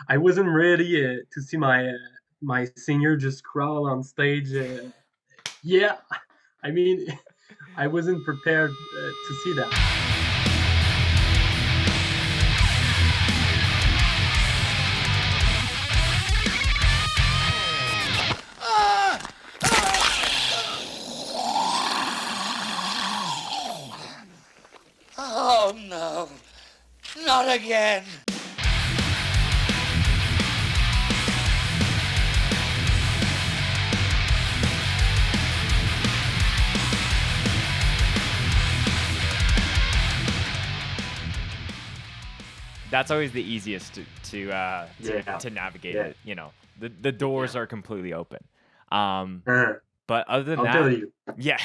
I wasn't ready to see my singer just crawl on stage. Yeah, I mean, I wasn't prepared to see that. Oh no, not again. That's always the easiest Yeah, to navigate yeah. it. You know, the doors Yeah. are completely open. Um, Uh, but other than I'll tell that, you. yeah.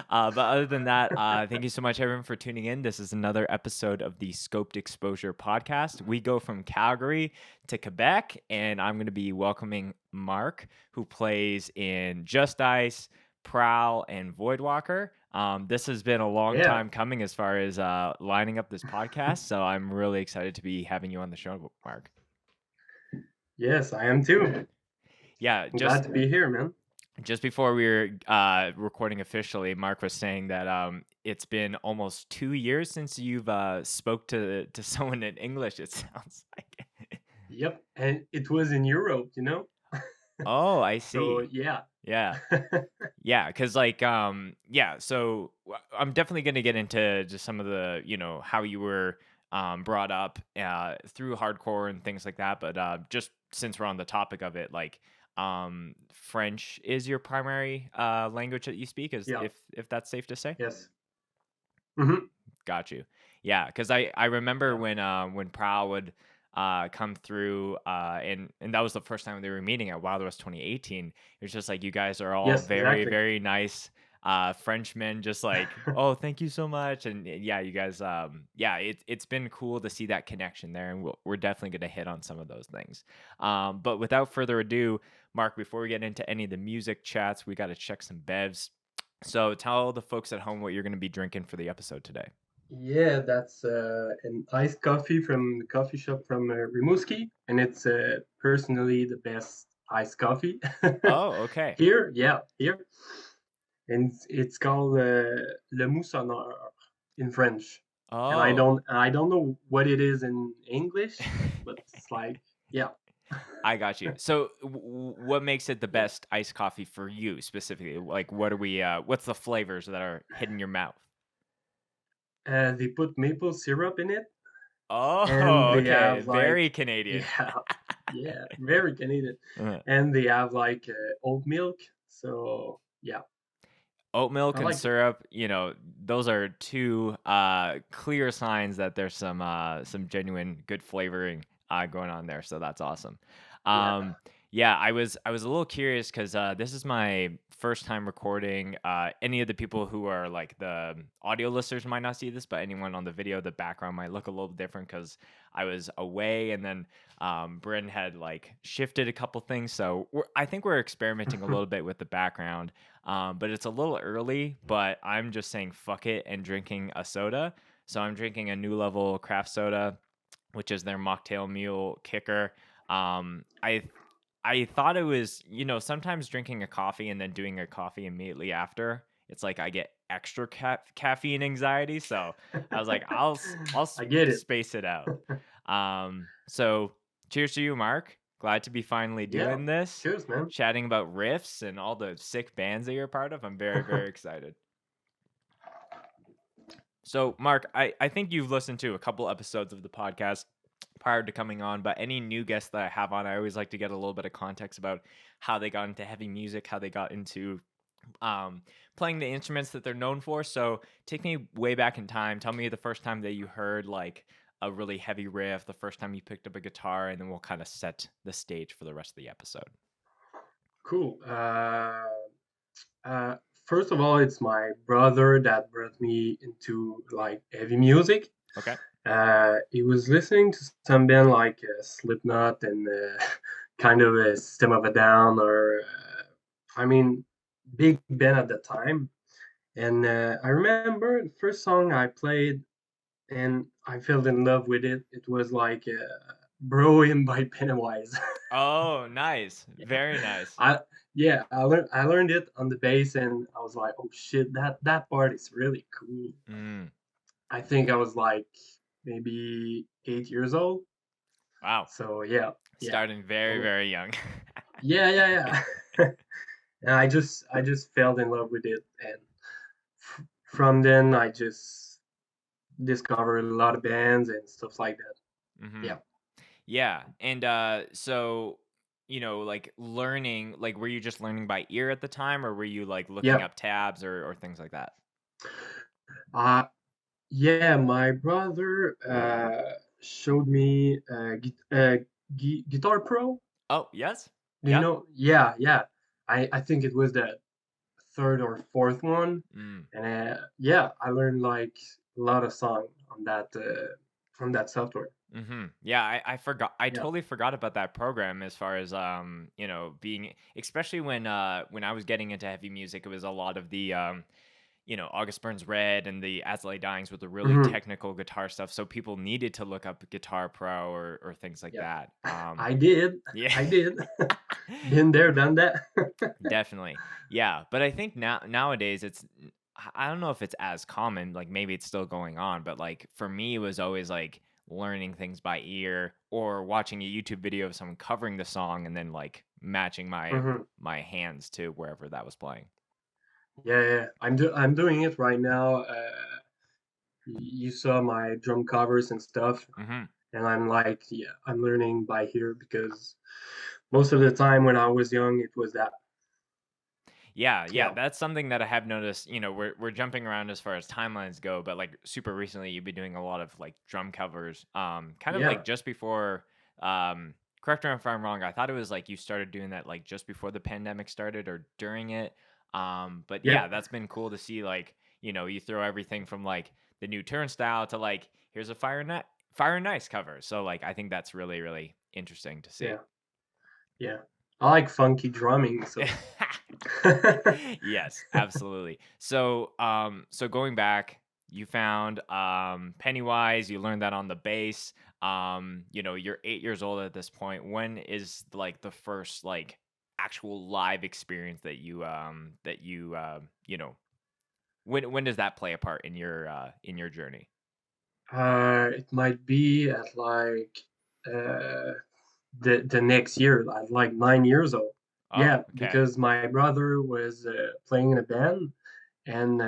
But other than that, thank you so much, everyone, for tuning in. This is another episode of the Scoped Exposure podcast. We go from Calgary to Quebec, and I'm going to be welcoming Marc, who plays in Just Ice, PROWL, and VOIDWALKER. This has been a long Yeah. time coming as far as lining up this podcast, so I'm really excited to be having you on the show, Marc. Yes, I am too. Yeah, I'm glad to be here, man. just before we were recording officially, Marc was saying that it's been almost 2 years since you've spoke to someone in English. It sounds like. Yep, and it was in Europe, you know. Oh, I So see. yeah. Yeah, yeah, because like yeah. So I'm definitely gonna get into just some of the how you were brought up through hardcore and things like that. But just since we're on the topic of it, like French is your primary language that you speak, is Yeah. if that's safe to say. Yes. Hmm. Got you. Yeah, because I remember Yeah. when Prowl would come through and that was the first time they were meeting at Wild West 2018. It was just like you guys are all Yes, very exactly. very nice Frenchmen, just like oh thank you so much, and yeah you guys yeah it's been cool to see that connection there, and we're definitely gonna hit on some of those things. But without further ado, Marc, before we get into any of the music chats, we got to check some bevs. So tell the folks at home what you're going to be drinking for the episode today. Yeah, that's an iced coffee from the coffee shop from Rimouski, and it's personally the best iced coffee Oh, okay. here. Yeah, here, and it's called Le Moussonneur in French, and Oh, I don't know what it is in English, but it's like yeah, I got you. So, what makes it the yeah. best iced coffee for you specifically? Like, what are we? What's the flavors that are hitting your mouth? They put maple syrup in it, and Oh, they okay. have Very like Canadian. yeah, yeah, very Canadian, Uh, and they have like oat milk. So yeah, Oat milk I and like it. syrup, those are two clear signs that there's some genuine good flavoring going on there. So that's awesome. Yeah. Um, yeah, I was a little curious because this is my first time recording. Any of the people who are like the audio listeners might not see this, but anyone on the video, the background might look a little different because I was away, and then Bryn had like shifted a couple things. So I think we're experimenting a little bit with the background. But it's a little early, but I'm just saying fuck it and drinking a soda. So I'm drinking a New Level craft soda, which is their mocktail mule kicker. I thought it was, sometimes drinking a coffee and then doing a coffee immediately after, it's like I get extra caffeine anxiety. So I was like, I get it. space it out. So cheers to you, Marc. Glad to be finally Yeah. doing this, Cheers, man. chatting about riffs and all the sick bands that you're a part of. I'm very, very excited. So, Marc, I think you've listened to a couple episodes of the podcast prior to coming on, but any new guests that I have on, I always like to get a little bit of context about how they got into heavy music, how they got into um, playing the instruments that they're known for. So, take me way back in time. Tell me the first time that you heard like a really heavy riff, the first time you picked up a guitar, and then we'll kind of set the stage for the rest of the episode. Cool. Uh, First of all, it's my brother that brought me into like heavy music. Okay. He was listening to some band like Slipknot and kind of a System of a Down, or I mean, big band at the time. And I remember the first song I played, and I fell in love with it. It was like Bro Him by Pennywise. Oh, nice. Yeah. Very nice. I learned it on the bass and I was like, oh shit, that part is really cool. Mm, I think I was like maybe 8 years old. wow. So yeah, yeah. Starting very, Oh, very young. yeah. And I just fell in love with it, and from then I just discovered a lot of bands and stuff like that. Hmm. Yeah, Yeah. And so, like learning, like were you just learning by ear at the time, or were you like looking yeah. up tabs or things like that? Uh, yeah. My brother showed me Guitar Pro. Oh, yes. Do you Yeah. know? Yeah, yeah. I think it was the third or fourth one, Mm. and yeah, I learned like a lot of song on that from that software. Hmm. Yeah, I forgot. I Yeah. totally forgot about that program as far as being, especially when I was getting into heavy music, it was a lot of the August Burns Red and the As I Lay Dyings with the really Hmm. technical guitar stuff. So people needed to look up Guitar Pro or things like Yeah. that. I did. Yeah. I did. Been there, done that. Definitely. Yeah, but I think nowadays I don't know if it's as common, like maybe it's still going on, but like for me it was always like learning things by ear or watching a YouTube video of someone covering the song and then like matching Hmm. my hands to wherever that was playing. Yeah, yeah. I'm doing it right now. You saw my drum covers and stuff, Mhm. and I'm like, yeah, I'm learning by ear because most of the time when I was young, it was that. Yeah, yeah, Yeah, that's something that I have noticed. We're jumping around as far as timelines go, but like super recently, you've been doing a lot of like drum covers. Kind of yeah, like just before. Correct me if I'm wrong. I thought it was like you started doing that like just before the pandemic started or during it. But yeah, yeah, that's been cool to see. Like you throw everything from like the new turnstile to like here's a Fire and Ice cover. So like I think that's really really interesting to see. yeah, yeah. I like funky drumming, so. Yes, absolutely. So going back, you found Pennywise. You learned that on the bass. You're 8 years old at this point. When is like the first like actual live experience that you when does that play a part in your journey? It might be at like uh, the next year, at like 9 years old. Oh, Yeah, okay. because my brother was playing in a band, and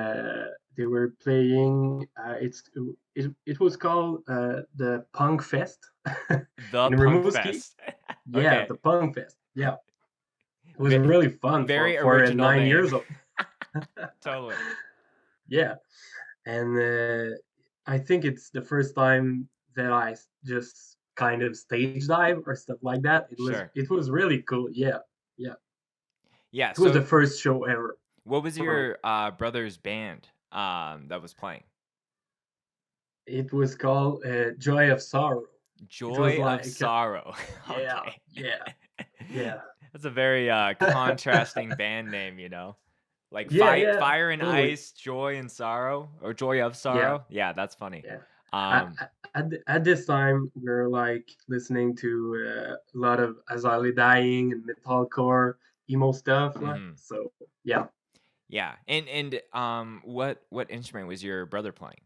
they were playing. It was called the Punk Fest The in Punk Rimouski. Fest. Yeah, Okay. the Punk Fest. Yeah, it was Ve- really fun Very for a original nine name. years old. Totally. Yeah, and I think it's the first time that I just kind of stage dive or stuff like that. It was Sure. it was really cool. Yeah, yeah. Yeah, It was the so first show ever what was for me. your brother's band that was playing? It was called Joy of Sorrow. It was Joy of like Sorrow. yeah, Okay. yeah, yeah, That's a very contrasting band name, Like yeah, Fire and totally. Ice, Joy and Sorrow, or Joy of Yeah, Sorrow. Yeah, that's funny. yeah. Um, At this time, we are like listening to a lot of Azali Dying and metalcore, emo stuff. Like, mhm. so, yeah, Yeah. And what instrument was your brother playing?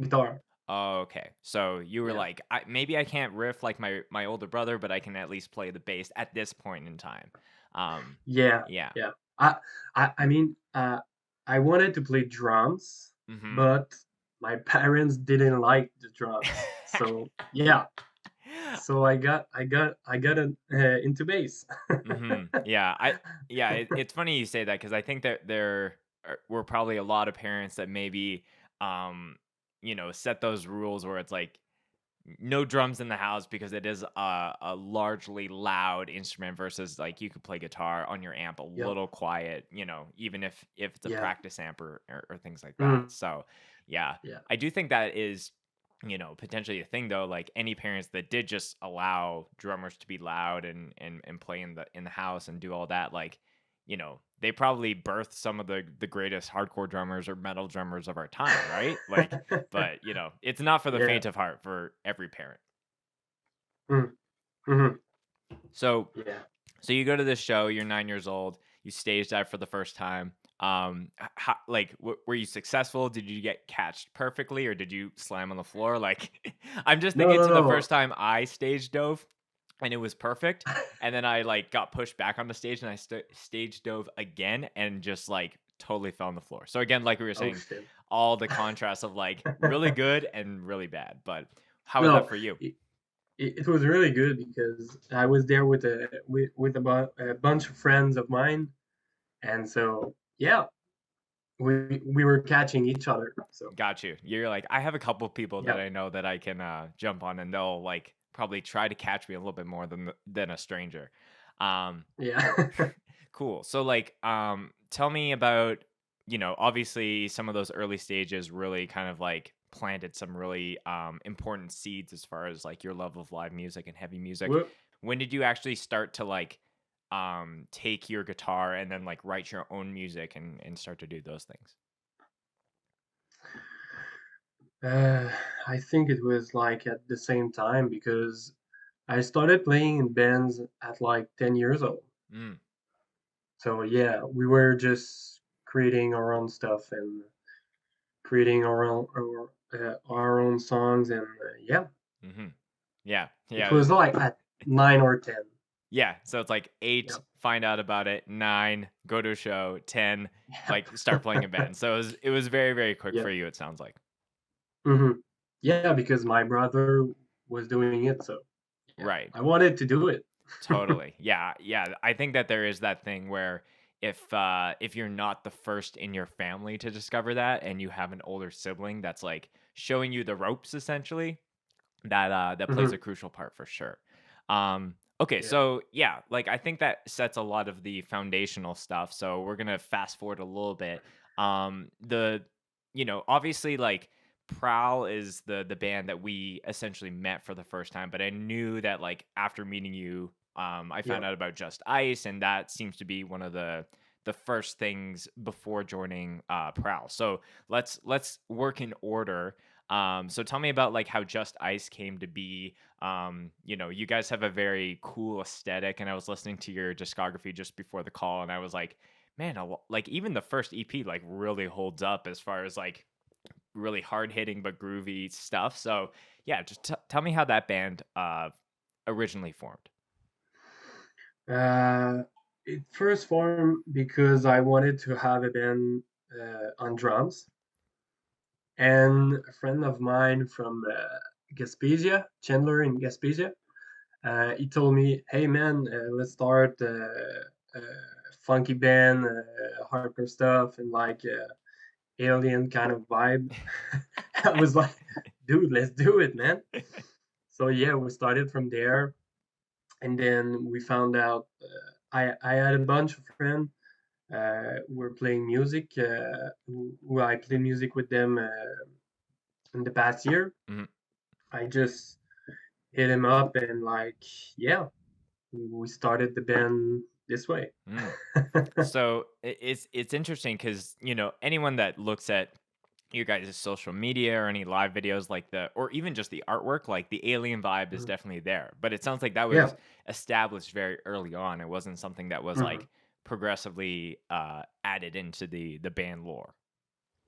guitar. Oh, okay. So you were Yeah, like, maybe I can't riff like my older brother, but I can at least play the bass at this point in time. Um, yeah, yeah. yeah. I, I mean, I wanted to play drums, Mm-hmm. but my parents didn't like the drums. So, yeah. So I got into bass. Mhm. Yeah, it's funny you say that because I think that were probably a lot of parents that maybe, um, set those rules where it's like no drums in the house because it is a largely loud instrument versus like you could play guitar on your amp a Yeah, little quiet, even if it's a yeah, practice amp or things like that. mm, So, yeah, yeah, I do think that is, potentially a thing though. Like any parents that did just allow drummers to be loud and play in the house and do all that, like, they probably birthed some of the greatest hardcore drummers or metal drummers of our time, right? Like, but it's not for the yeah, faint of heart for every parent. Mm, mhm. So Yeah. so you go to this show, you're 9 years old, you stage dive for the first time. How, like, were you successful? Did you get catched perfectly, or did you slam on the floor? Like, I'm just No, thinking no, to the first no. time I stage dove, and it was perfect, and then I like got pushed back on the stage, and I stage dove again, and just like totally fell on the floor. So again, like we were Oh saying, shit. all the contrast of like really good and really bad. But how was that No, for you? it, it was really good because I was there with a bunch of friends of mine, and so yeah, we were catching each other. So Got you. You're like, I have a couple people that yeah, I know that I can jump on, and they'll like probably try to catch me a little bit more than a stranger. Um, yeah. cool. So like, tell me about, obviously some of those early stages really kind of like planted some really important seeds as far as like your love of live music and heavy music. Whoop. When did you actually start to like take your guitar and then like write your own music and start to do those things? Uh, I think it was like at the same time because I started playing in bands at like 10 years old. Mm, So yeah, we were just creating our own stuff and creating our own songs, and yeah, mm-hmm. Yeah, it yeah, was like at 9 or 10. yeah. So it's like Yeah, 8, find out about it. 9, go to a show. 10, like start playing a yeah, band. So it was very very quick yeah. for you. It sounds like. Hmm. Yeah, because my brother was doing it, so yeah, Right. I wanted to do it. Totally. Yeah, yeah. I think that there is that thing where if you're not the first in your family to discover that, and you have an older sibling that's like showing you the ropes essentially, that plays a Hmm. crucial part for sure. Okay, Yeah, so yeah, like I think that sets a lot of the foundational stuff. So we're gonna fast forward a little bit. The obviously like Prowl is the band that we essentially met for the first time, but I knew that like after meeting you, I yeah. found out about Just Ice, and that seems to be one of the first things before joining Prowl. So let's work in order. So tell me about like how Just Ice came to be. You guys have a very cool aesthetic, and I was listening to your discography just before the call, and I was like, man, like even the first EP like really holds up as far as like really hard hitting but groovy stuff. So yeah, just tell me how that band originally formed. Uh, it first formed because I wanted to have a band on drums, and a friend of mine from Gaspesia, Chandler in Gaspesia, he told me, "Hey man, let's start funky band, hardcore stuff, and like alien kind of vibe." I was like, "Dude, let's do it, man!" So yeah, we started from there, and then we found out I had a bunch of friends were playing music, who I played music with them in the past year. Mhm. I just hit him up and like, yeah, we started the band this way. Mm. So it's interesting because anyone that looks at your guys' social media or any live videos like or even just the artwork, like the alien vibe is Mhm. definitely there. But it sounds like that Yeah. was established very early on. It wasn't something that was Mhm. like progressively added into the band lore.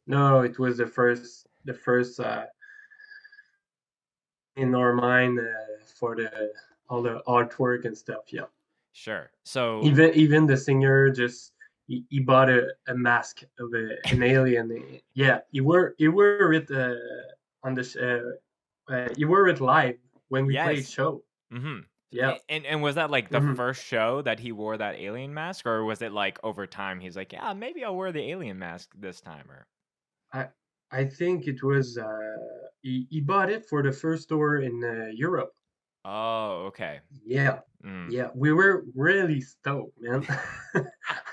No, it was the first in our mind for the all the artwork and stuff. Yeah. Sure. So Even the singer just he bought a mask of an alien. Yeah, he wore it on the he wore it live when we played yes. show. hmm Yeah. And was that like the Hmm. first show that he wore that alien mask, or was it like over time he's like, yeah, maybe I'll wear the alien mask this time, or I I think it was he bought it for the first tour in Europe. oh, okay. Yeah. Mm. Yeah, we were really stoked, man.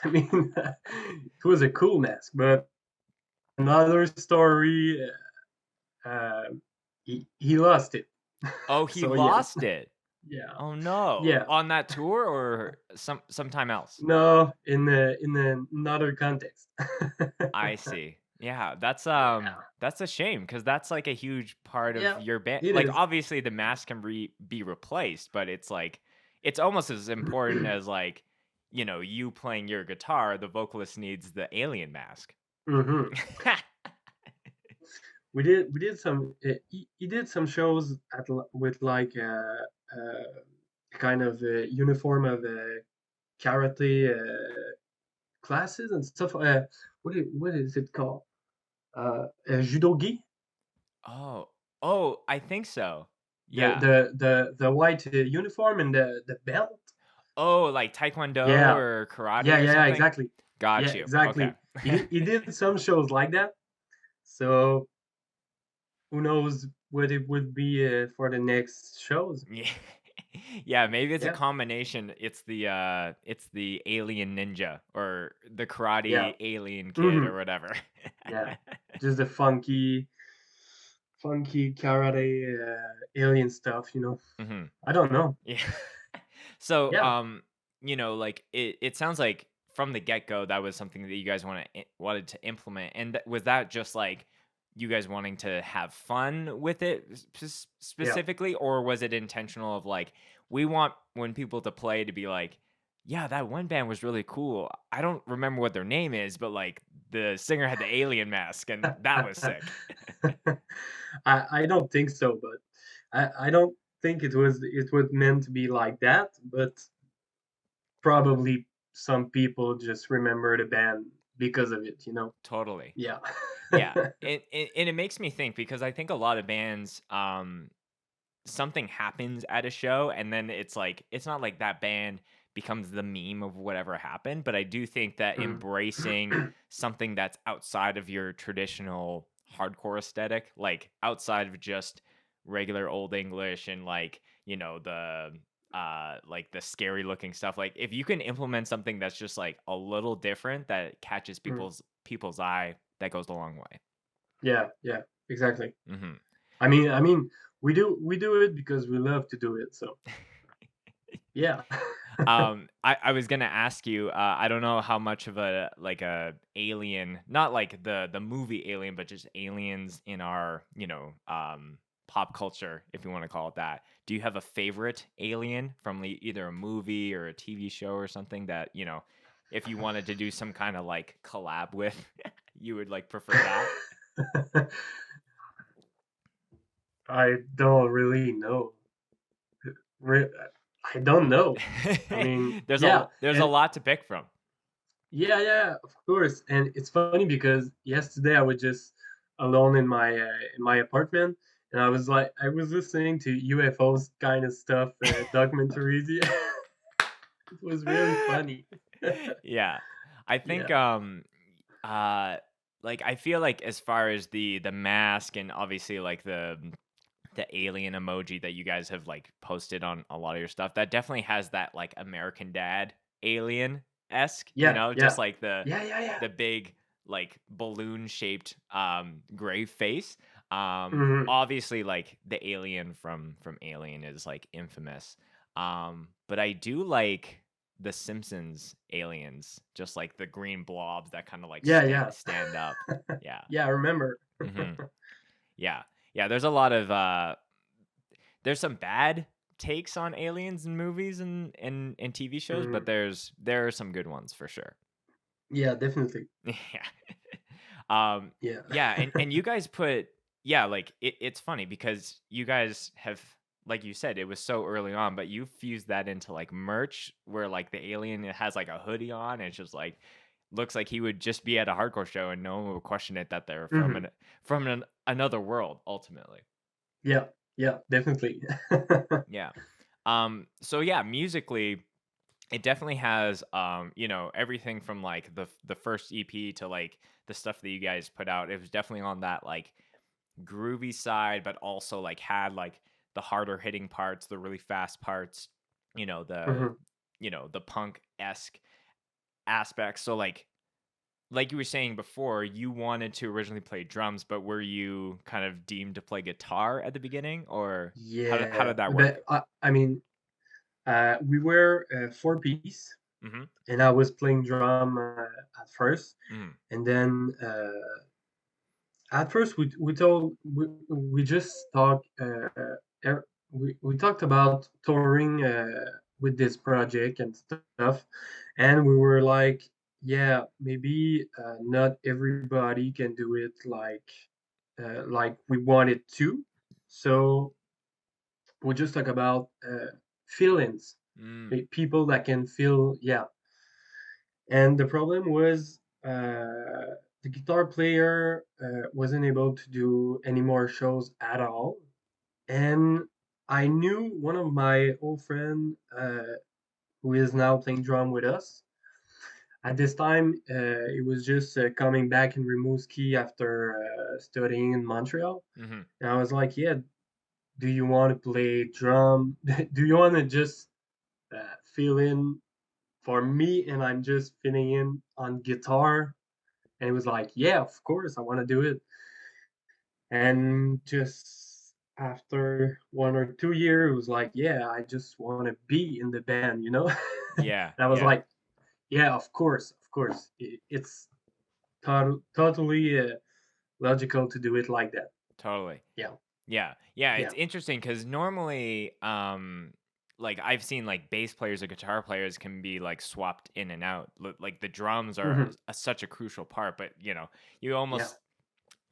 I mean, it was a cool mask, but another story. Uh, he lost it. Oh, he So yeah, lost it. yeah, Oh no. yeah. On that tour or sometime else? No, in another context. I see. Yeah, Yeah, that's a shame because that's like a huge part of yeah, your band. it Like is. obviously the mask can be replaced, but it's like it's almost as important as like, you playing your guitar, the vocalist needs the alien mask. Hmm. We did some he did some shows with like kind of uniform of karate classes and stuff. What is it called? Judogi. Oh. Oh, I think so. The Yeah. the white uniform and the belt. Oh, like taekwondo Yeah, or yeah, karate or yeah, something? exactly. Yeah, Got you. Okay. exactly. He did some shows like that. So who knows what it would be for the next shows? Yeah. Yeah, maybe it's a Yeah, combination. It's the alien ninja or the yeah. karate alien kid Hmm. or whatever. Yeah, just the funky karate alien stuff. Mhm. I don't know. Yeah. So, Yeah. like it sounds like from the get-go that was something that you guys wanted to implement. And was that just like you guys wanting to have fun with it Yeah. specifically, or was it intentional of like we want when people to play to be like, yeah, that one band was really cool. I don't remember what their name is, but like the singer had the alien mask and that was sick. I don't think so, but I don't think it was meant to be like that, but probably some people just remember the band because of it. Totally. Yeah. Yeah. And it makes me think because I think a lot of bands something happens at a show and then it's like it's not like that band becomes the meme of whatever happened, but I do think that Mhm. embracing something that's outside of your traditional hardcore aesthetic, like outside of just regular old English and like, like the scary looking stuff, like if you can implement something that's just like a little different that catches Mhm. people's eye, that goes a long way. Yeah, yeah, exactly. Mhm. I mean, we do it because we love to do it. So yeah. I was gonna ask you. I don't know how much of a like a alien, not like the movie Alien, but just aliens in our pop culture, if you want to call it that. Do you have a favorite alien from either a movie or a TV show or something that if you wanted to do some kind of like collab with, you would like prefer that? I don't really know. Re- I don't know. I mean, yeah, There's a and lot to pick from. yeah, yeah, of course. And it's funny because yesterday I was just alone in my apartment, and I was listening to UFOs kind of stuff, documentaries. Yeah, it was really funny. Yeah. I think Yeah. uh like I feel like as far as the mask and obviously like the alien emoji that you guys have like posted on a lot of your stuff, that definitely has that like American Dad alien esque, Yeah, just yeah, like yeah, yeah, yeah. the big like balloon shaped grave face. Hmm. Obviously like the alien from Alien is like infamous. But I do like the Simpsons aliens, just like the green blobs that kind of like Yeah, yeah, stand up. Yeah. yeah. I remember. Hmm. Yeah. Yeah, there's some bad takes on aliens in movies and TV shows, but Hmm. there are some good ones for sure. Yeah, definitely. Yeah. Um, Yeah. yeah, and you guys put yeah, like it's funny because you guys have like you said, it was so early on, but you fused that into like merch where like the alien has like a hoodie on and it's just like looks like he would just be at a hardcore show and no one would question it that they're Hmm. another world ultimately. Yeah, yeah, definitely. Yeah. So yeah, musically it definitely has everything from like the first EP to like the stuff that you guys put out. It was definitely on that like groovy side, but also like had like the harder hitting parts, the really fast parts, you know, the Hmm. the punk esque aspects. So like you were saying before, you wanted to originally play drums, but were you kind of deemed to play guitar at the beginning, or how Yeah, did that work? but I mean, we were four piece, Mm-hmm. and I was playing drum at first, Mm-hmm. and then At first we just talked we talked about touring with this project and stuff, and we were like, yeah, maybe not everybody can do it like we wanted to. So we just talk about feelings, Mm. people that can feel, yeah. And the problem was the guitar player wasn't able to do any more shows at all. And I knew one of my old friend who is now playing drum with us. At this time, he was just coming back in Rimouski after studying in Montreal. Mm-hmm. And I was like, yeah, do you want to play drum? Do you want to just fill in for me? And I'm just filling in on guitar. And he was like, yeah, of course, I want to do it. And just after 1 or 2 years, it was like, yeah, I just want to be in the band, you know? And Yeah, I was yeah, like, yeah, of course, of course. It's totally logical to do it like that. totally. Yeah, Yeah, yeah, yeah. it's interesting because normally, like I've seen like bass players or guitar players can be like swapped in and out. Like the drums are Hmm. such a crucial part, but you Yeah. almost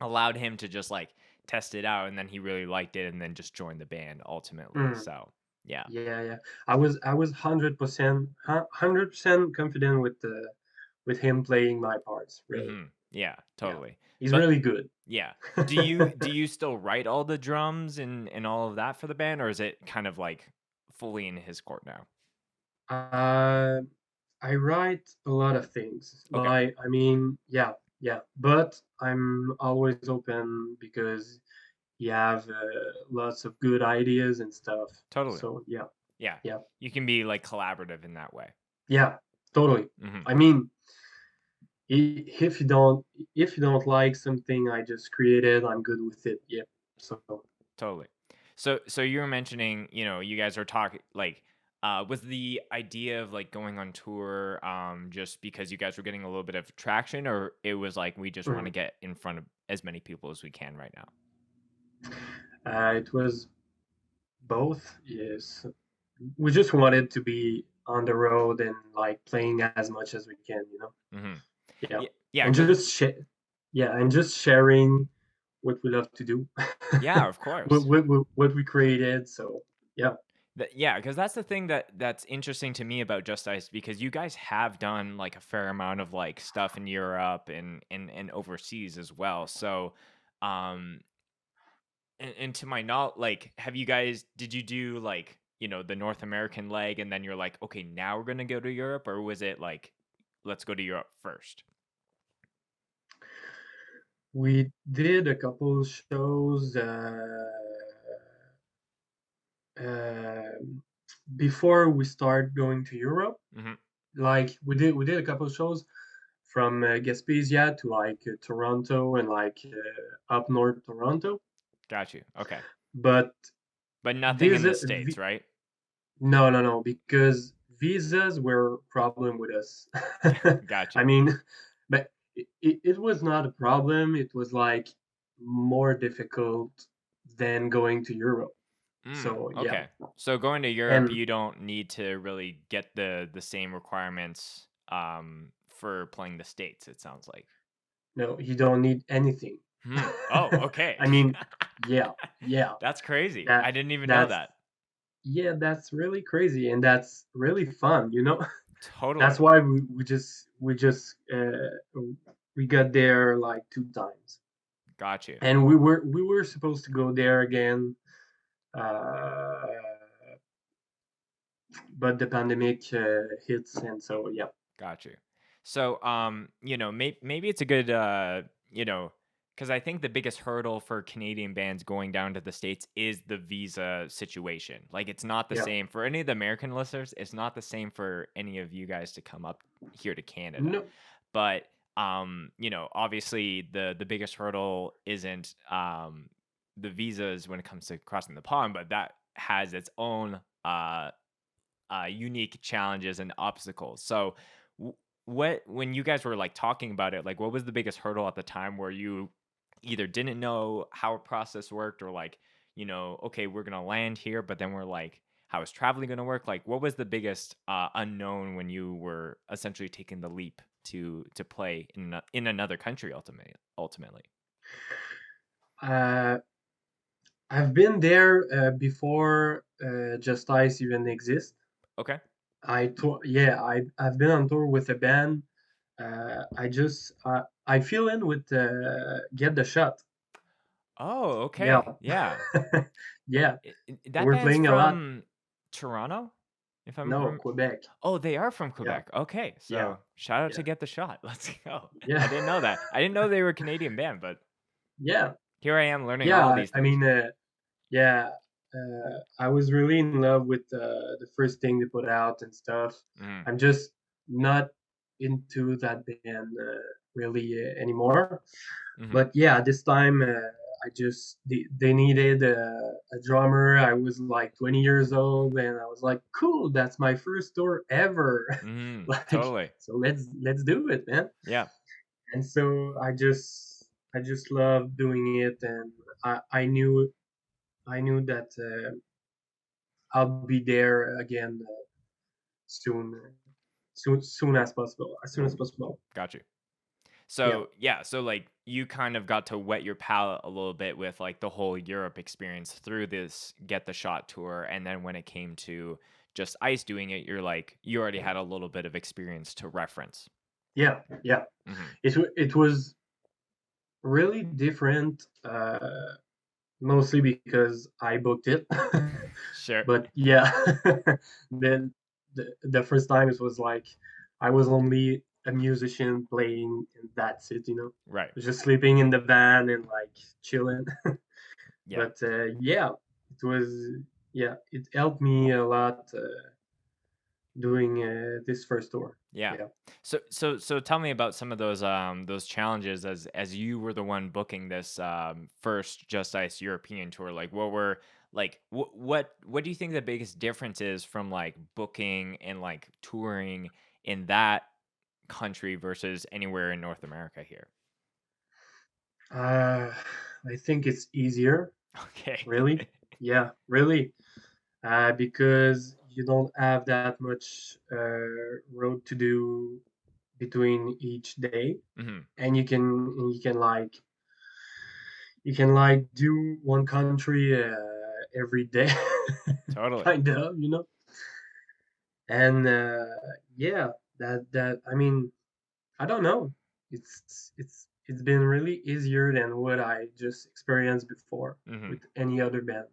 allowed him to just like test it out, and then he really liked it, and then just joined the band ultimately. Mm. So yeah, Yeah, yeah. I was 100% confident with him playing my parts, really. yeah, Yeah. totally. He's But really good. yeah, do you still write all the drums and all of that for the band, or is it kind of like fully in his court now? Uh, I write a lot of things. Okay, Like, I mean, yeah, yeah. But I'm always open because you have lots of good ideas and stuff. totally. So yeah, Yeah, yeah, you can be like collaborative in that way. yeah, totally. Hmm. I mean, if you don't like something I just created, I'm good with it. Yeah. So Totally. So you were mentioning, you guys are talking like, was the idea of like going on tour, just because you guys were getting a little bit of traction, or it was like we just want to mhm. get in front of as many people as we can right now? It was both. Yes, we just wanted to be on the road and like playing as much as we can. Hmm. Yeah, Yeah, yeah, and because just sharing what we love to do, yeah, of course. what we created. So yeah. Yeah, because that's the thing that's interesting to me about Just Ice, because you guys have done like a fair amount of like stuff in Europe and overseas as well. So, um, and to my knowledge, like, did you do like, the North American leg and then you're like, okay, now we're gonna go to Europe, or was it like, let's go to Europe first? We did a couple shows um before we start going to Europe. Hmm. Like we did a couple shows from Gaspésia to like Toronto and like up north Toronto. Got you. Okay, But but nothing in the visa, States, right? no, no, no, because visas were a problem with us. Got I you. mean, but it was not a problem. It was like more difficult than going to Europe. So yeah, Okay. So going to Europe, and you don't need to really get the same requirements for playing the States, it sounds like. no, you don't need anything. Oh, okay. I mean, yeah, yeah, That's crazy. I that didn't even know that's that. yeah, that's really crazy, and that's really fun. That's Totally. why we got there like 2 times, Got you. and we were supposed to go there again, uh, but the pandemic hits, and so yeah. Got you. So, maybe it's a good, because I think the biggest hurdle for Canadian bands going down to the States is the visa situation. Like, it's not the Yeah. same for any of the American listeners. It's not the same for any of you guys to come up here to Canada. No. But, obviously the biggest hurdle isn't the visas when it comes to crossing the pond, but that has its own unique challenges and obstacles. So, what when you guys were like talking about it, like what was the biggest hurdle at the time where you either didn't know how a process worked, or like, okay, we're gonna land here, but then we're like, how is traveling gonna work? Like, what was the biggest unknown when you were essentially taking the leap to play in another country ultimately? Uh, I've been there before Just Ice even exist. Okay. I've been on tour with a band. I fill in with Get the Shot. Oh, Yeah, okay. Yeah. yeah. That We're band's playing a lot. from Toronto, if I'm No, Quebec. Oh, they are from Yeah, Quebec. Okay, yeah, so shout out to yeah, Get the Shot. Let's go. yeah, I didn't know that. I didn't know they were a Canadian band, but yeah, here I am learning all of yeah. these I things. mean, yeah. I was really in love with the first thing they put out and stuff. Mm, I'm just not into that band really anymore. hmm But yeah, this time they needed a drummer. I was like 20 years old, and I was like, cool, that's my first tour ever. Like, totally. so let's do it, man. Yeah. And so I just love doing it, and I knew that I'll be there again soon, soon as possible, as soon as possible. Got you. Yeah, So yeah, so like you kind of got to wet your palate a little bit with like the whole Europe experience through this Get the Shot tour, and then when it came to Just Ice doing it, you're like you already had a little bit of experience to reference. yeah, yeah. Hmm It was really different, mostly because I booked it. Sure. But yeah, then the first time it was like I was only a musician playing, and that's it, you know. Right. Just sleeping in the van and like chilling. Yeah. But yeah, it was it helped me a lot doing this first tour. Yeah. Yeah. So tell me about some of those challenges as you were the one booking this first Just Ice European tour. Like what were like what do you think the biggest difference is from like booking and like touring in that country versus anywhere in North America here? Uh, I think it's easier, Okay. really. Yeah, really, because you don't have that much road to do between each day, hmm and you can like do one country every day, Totally. kind of, you know. And yeah, that I mean, I don't know. It's been really easier than what I just experienced before hmm with any other band.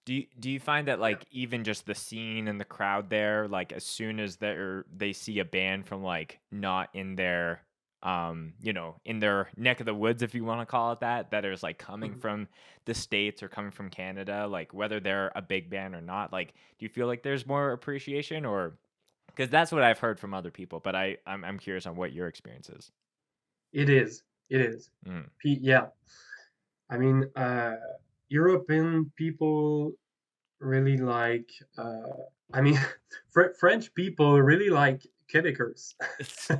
Do you find that Yeah. like even just the scene and the crowd there, like as soon as they see a band from like not in their in their neck of the woods, if you want to call it that, that is like coming Mhm. from the States or coming from Canada, like whether they're a big band or not, like do you feel like there's more appreciation, or because that's what I've heard from other people, but I'm curious on what your experience is. It is. It is. Mm. Yeah. I mean, European people really like. I mean, French people really like Quebecers.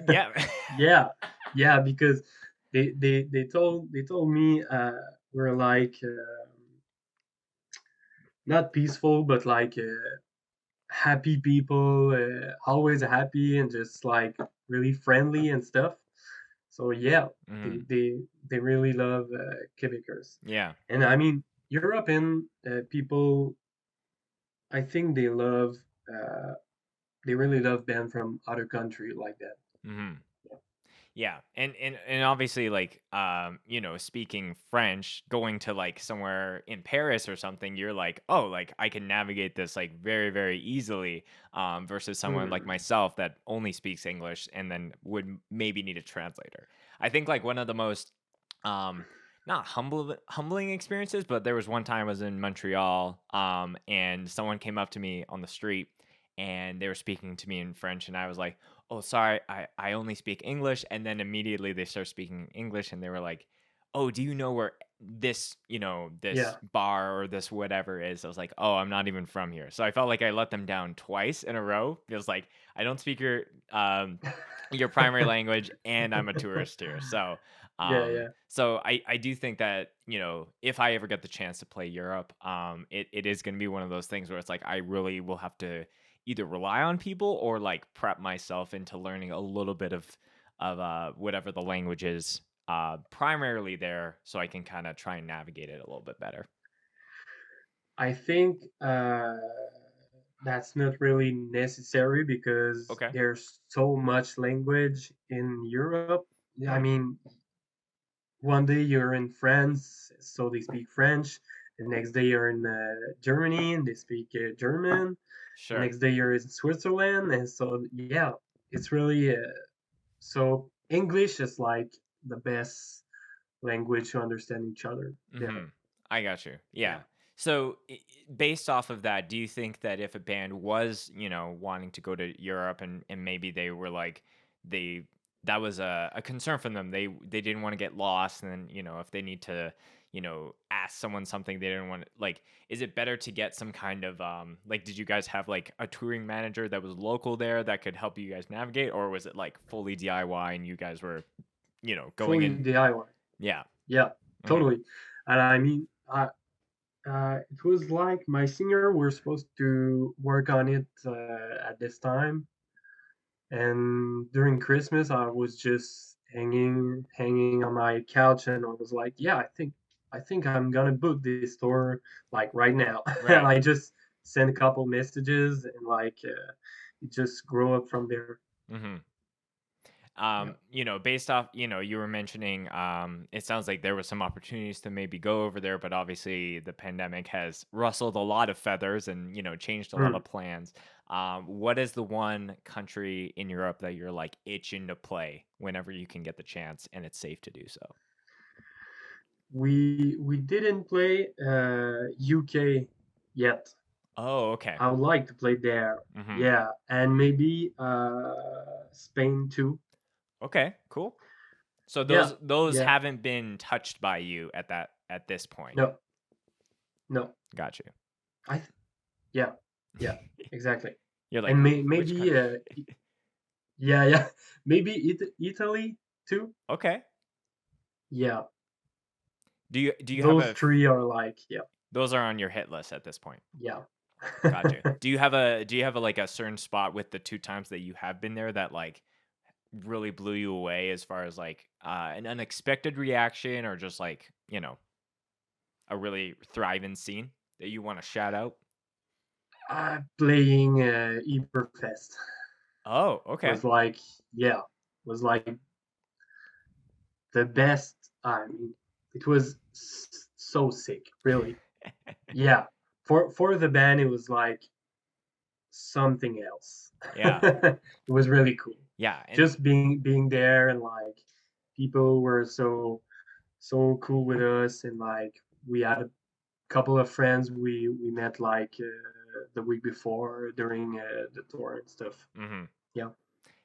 Yeah. Yeah, yeah, because they told me we're like not peaceful, but like happy people, always happy and just like really friendly and stuff. So yeah, Mhm. they really love Quebecers, Yeah. and I mean European people. I think uh, they really love band from other country like that. Mhm. Yeah, and obviously, like, speaking French, going to like somewhere in Paris or something, you're like, oh, like I can navigate this like very, very easily, versus someone like Hmm. myself that only speaks English and then would maybe need a translator. I think like one of the most, um, not humbling experiences, but there was one time I was in Montreal, and someone came up to me on the street and they were speaking to me in French, and I was like, oh, sorry, I only speak English. And then immediately they start speaking English and they were like, oh, do you know where this, this Yeah, bar or this whatever is? I was like, oh, I'm not even from here. So I felt like I let them down twice in a row. It was like, I don't speak your primary language and I'm a tourist here. So Yeah, yeah. So I do think that, if I ever get the chance to play Europe, it is going to be one of those things where it's like I really will have to either rely on people or like prep myself into learning a little bit of whatever the language is, primarily there, so I can kind of try and navigate it a little bit better. I think that's not really necessary because Okay. there's so much language in Europe. I Hmm. mean, one day you're in France, so they speak French. The next day you're in Germany, and they speak German. The Sure. next day you're in Switzerland, and so yeah, it's really so English is like the best language to understand each other there. Hmm. I got you. Yeah. Yeah. So, based off of that, do you think that if a band was, wanting to go to Europe and maybe they were like, they that was a concern for them, they didn't want to get lost, and then, if they need to, ask someone something they didn't want to, like, is it better to get some kind of like, did you guys have like a touring manager that was local there that could help you guys navigate, or was it like fully DIY and you guys were, going Fully in? DIY. Yeah. Yeah, Hmm. totally. And I mean, it was like my senior were supposed to work on it at this time, and during Christmas, I was just hanging on my couch, and I was like, "Yeah, I think I'm gonna book this tour like right now." And Right. I just sent a couple messages, and like it just grew up from there. Hmm. Yeah. Based off, you were mentioning, it sounds like there was some opportunities to maybe go over there, but obviously the pandemic has rustled a lot of feathers and, changed a lot Mm. of plans. What is the one country in Europe that you're like itching to play whenever you can get the chance and it's safe to do so? We didn't play UK yet. Oh, okay. I would like to play there. Hmm. Yeah, and maybe Spain too. Okay, cool. So Yeah, those yeah. haven't been touched by you at this point. No, no. Got I yeah, you. yeah, exactly. You're like, And which maybe country? yeah, yeah. Maybe Italy too. Okay. Yeah, Do you have those a three are like yeah, Those are on your hit list at this point. yeah. Gotcha. Do you have a like a certain spot with the two times that you have been there that like really blew you away as far as like an unexpected reaction or just like, a really thriving scene that you want to shout out? Playing Eberfest Oh, okay. was like yeah, was like the best. I mean, it was so sick, really. Yeah, for the band, it was like something else. Yeah. It was really cool. Yeah, and Just being there and like people were so cool with us and like we had a couple of friends we met like the week before during the tour and stuff. mhm. Yeah,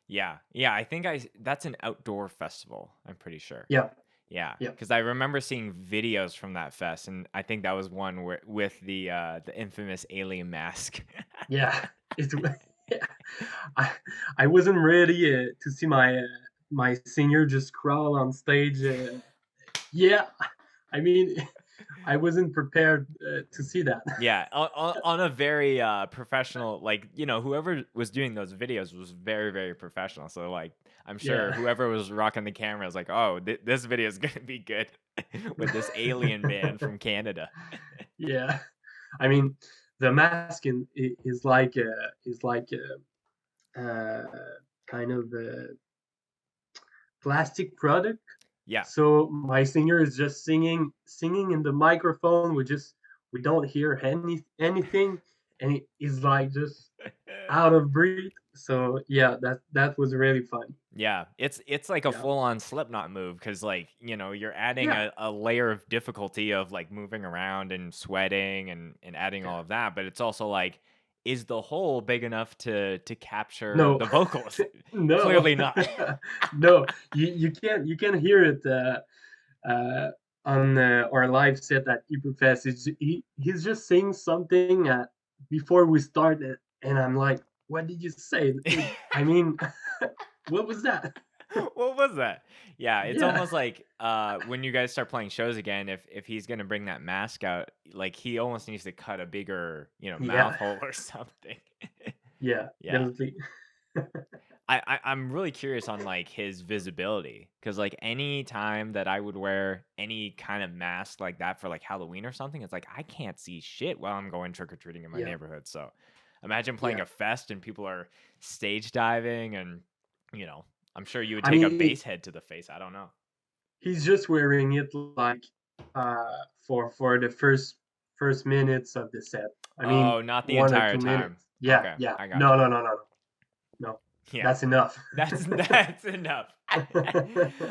Yeah. Yeah, I think that's an outdoor festival, I'm pretty sure. yeah, Yeah, yeah, because I remember seeing videos from that fest, and I think that was one where with the infamous alien mask. yeah. Yeah. I I wasn't ready to see my senior just crawl on stage. Yeah, I mean, I wasn't prepared to see that. Yeah, on a very professional, like, whoever was doing those videos was very, very professional. So like, I'm sure Yeah. whoever was rocking the camera was like, "Oh, this video is gonna be good with this alien band from Canada." Yeah. I mean, the mask is like kind of a plastic product. Yeah. So my singer is just singing in the microphone. We don't hear anything, and it is like just out of breath. So yeah, that was really fun. Yeah, it's like a Yeah, full-on Slipknot move because, like, you're adding yeah, a layer of difficulty of like moving around and sweating and adding yeah. all of that, but it's also like, is the hole big enough to capture No, the vocals? no, Clearly not. no. You can hear it on our live set at Hyperfest. He's just saying something before we started, and I'm like, "What did you say?" I mean, what was that? What was that? Yeah, it's Yeah, almost like when you guys start playing shows again, if he's gonna bring that mask out, like he almost needs to cut a bigger, mouth yeah, hole or something. yeah, Yeah. definitely. I'm really curious on like his visibility because like any time that I would wear any kind of mask like that for like Halloween or something, it's like I can't see shit while I'm going trick or treating in my Yeah, neighborhood. So imagine playing yeah. a fest and people are stage diving and you know I'm sure you would I take a mean, base head to the face. I don't know. he's just wearing it like for the first minutes of the set. I mean, Oh, not the 1 or 2 entire time. minutes. Yeah, Okay, yeah. I got No, you. no, no, no, no, no. Yeah, That's enough. that's enough.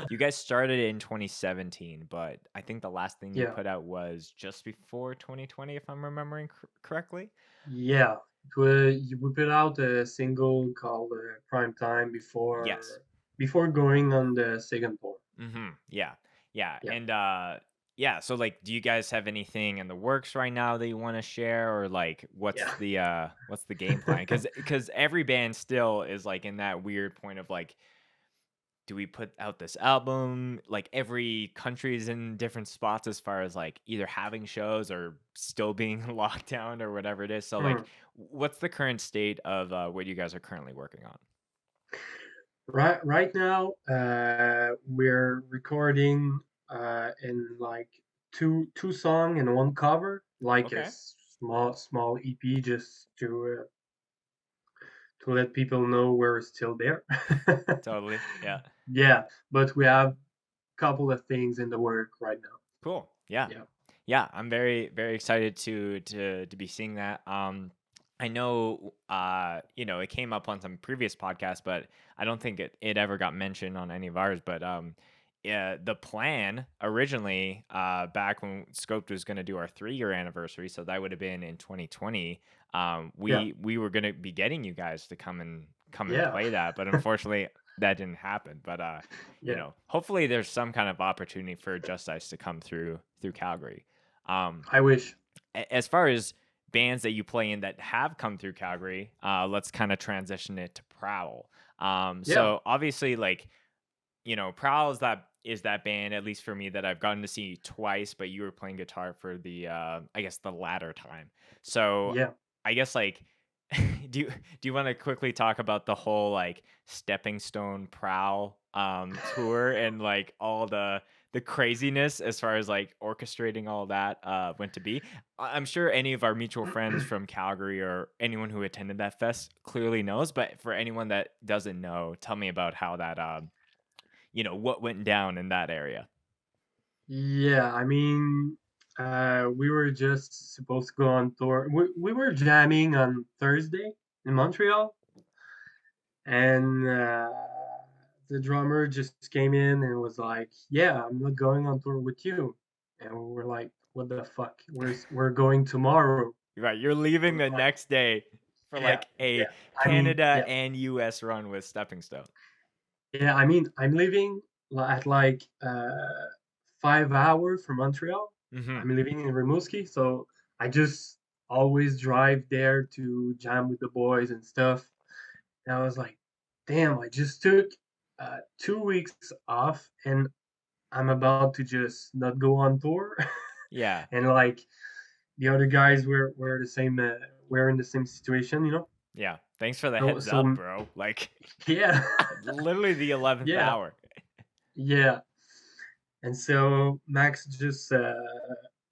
You guys started in 2017, but I think the last thing you Yeah, put out was just before 2020, if I'm remembering correctly. yeah. We put out a single called Prime Time Yes. before going on the second tour. Yeah. Yeah. Yeah, And yeah, so like do you guys have anything in the works right now that you want to share or like yeah. what's the game plan? Cuz every band still is like in that weird point of like do we put out this album? Like every country is in different spots as far as like either having shows or still being locked down or whatever it is. So like Hmm. what's the current state of what you guys are currently working on? Right now, we're recording in like two song and one cover, like a Okay. small EP, just to let people know we're still there. Totally. Yeah. Yeah, but we have a couple of things in the work right now. Cool. Yeah. Yeah, Yeah, I'm very very excited to be seeing that. I know it came up on some previous podcasts, but I don't think it ever got mentioned on any of ours, but yeah, the plan originally back when Scoped was going to do our 3-year anniversary, so that would have been in 2020. yeah, We were going to be getting you guys to come and yeah, play that, but unfortunately that didn't happen. But yeah. hopefully there's some kind of opportunity for Just Ice to come through Calgary. Um, I wish. as far as bands that you play in that have come through Calgary, let's kind of transition it to Prowl. Yeah, So obviously, like Prowl is that band at least for me that I've gotten to see twice, but you were playing guitar for the I guess the latter time. So yeah. I guess like do you want to quickly talk about the whole like stepping stone Prowl tour and like all the craziness as far as like orchestrating all that went to be. I'm sure any of our mutual friends from Calgary or anyone who attended that fest clearly knows, but for anyone that doesn't know, tell me about how that what went down in that area. Yeah, I mean, we were just supposed to go on tour. We were jamming on Thursday in Montreal, and the drummer just came in and was like, "Yeah, I'm not going on tour with you." And we were like, "What the fuck? We're going tomorrow." Right, you're leaving the next day for Yeah, like a yeah. I mean, Canada yeah, and US run with Stepping Stone. yeah. I mean, I'm leaving at like 5 hours from Montreal. Mhm. I'm living in Rimouski, so I just always drive there to jam with the boys and stuff. And I was like, damn, I just took 2 weeks off and I'm about to just not go on tour. Yeah. And like the other guys were the same, we're in the same situation, you know? Yeah. Thanks for the So, heads up, so bro. Like yeah, literally the 11th yeah, hour. yeah. And so Max just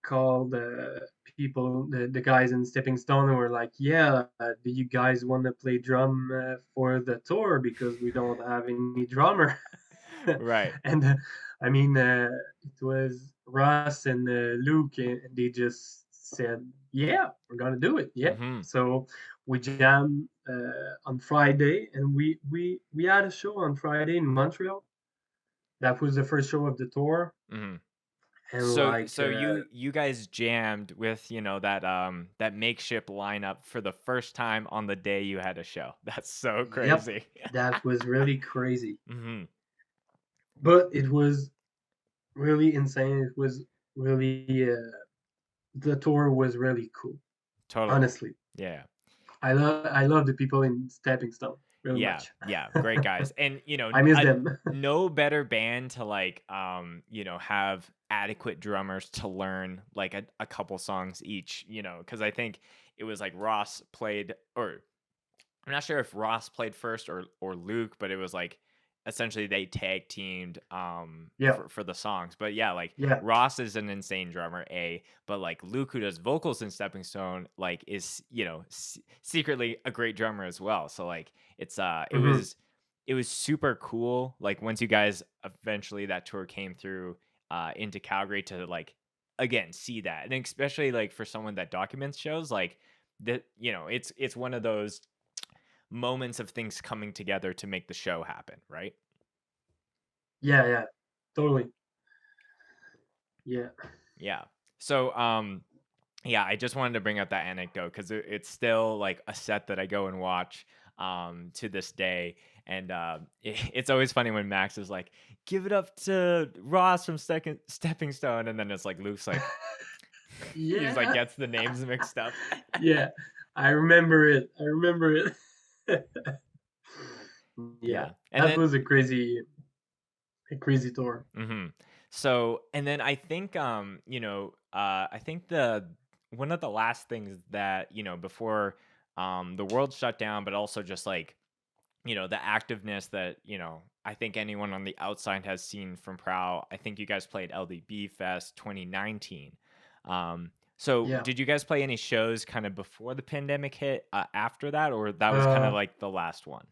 called the guys in Stepping Stone, and were like, "Yeah, do you guys want to play drum for the tour because we don't have any drummer?" Right. And I mean, it was Russ and Luke, and they just said, "Yeah, we're gonna do it." Yeah, Mhm. so we jammed on Friday, and we had a show on Friday in Montreal. That was the first show of the tour, Mhm. and So like so you guys jammed with, that makeshift lineup for the first time on the day you had a show. That's so yep, crazy. that was really crazy. Mhm. But it was really insane. It was really the tour was really cool. Totally. Honestly, Yeah. I love the people in Stepping Stone. really Yeah, much. yeah, great guys. And I miss them. no better band to like have adequate drummers to learn like a couple songs each, because I think it was like Ross played, or I'm not sure if Ross played first or Luke, but it was like essentially they tag teamed Yeah, for the songs. But yeah, like yeah. Ross is an insane drummer, but like Luke, who does vocals in Stepping Stone, like is secretly a great drummer as well. So like it Hmm. was super cool. Like once you guys eventually that tour came through into Calgary to like again see that, and especially like for someone that documents shows like that, it's one of those moments of things coming together to make the show happen, right? Yeah, yeah. Totally. Yeah. Yeah. So, yeah, I just wanted to bring up that anecdote because it's still like a set that I go and watch to this day. And it's always funny when Max is like, give it up to Ross from Stepping Stone. And then it's like Luke's like, he's like, Yeah. gets the names mixed up. Yeah. I remember it. I remember it. Yeah. Yeah. And That then, was a crazy tour. hmm So, and then I think, I think one of the last things that, before the world shut down, but also just like, the activeness that, I think anyone on the outside has seen from PROWL. I think you guys played LDB Fest 2019. So Yeah. did you guys play any shows kind of before the pandemic hit, after that, or that was kind of Uh, like the last one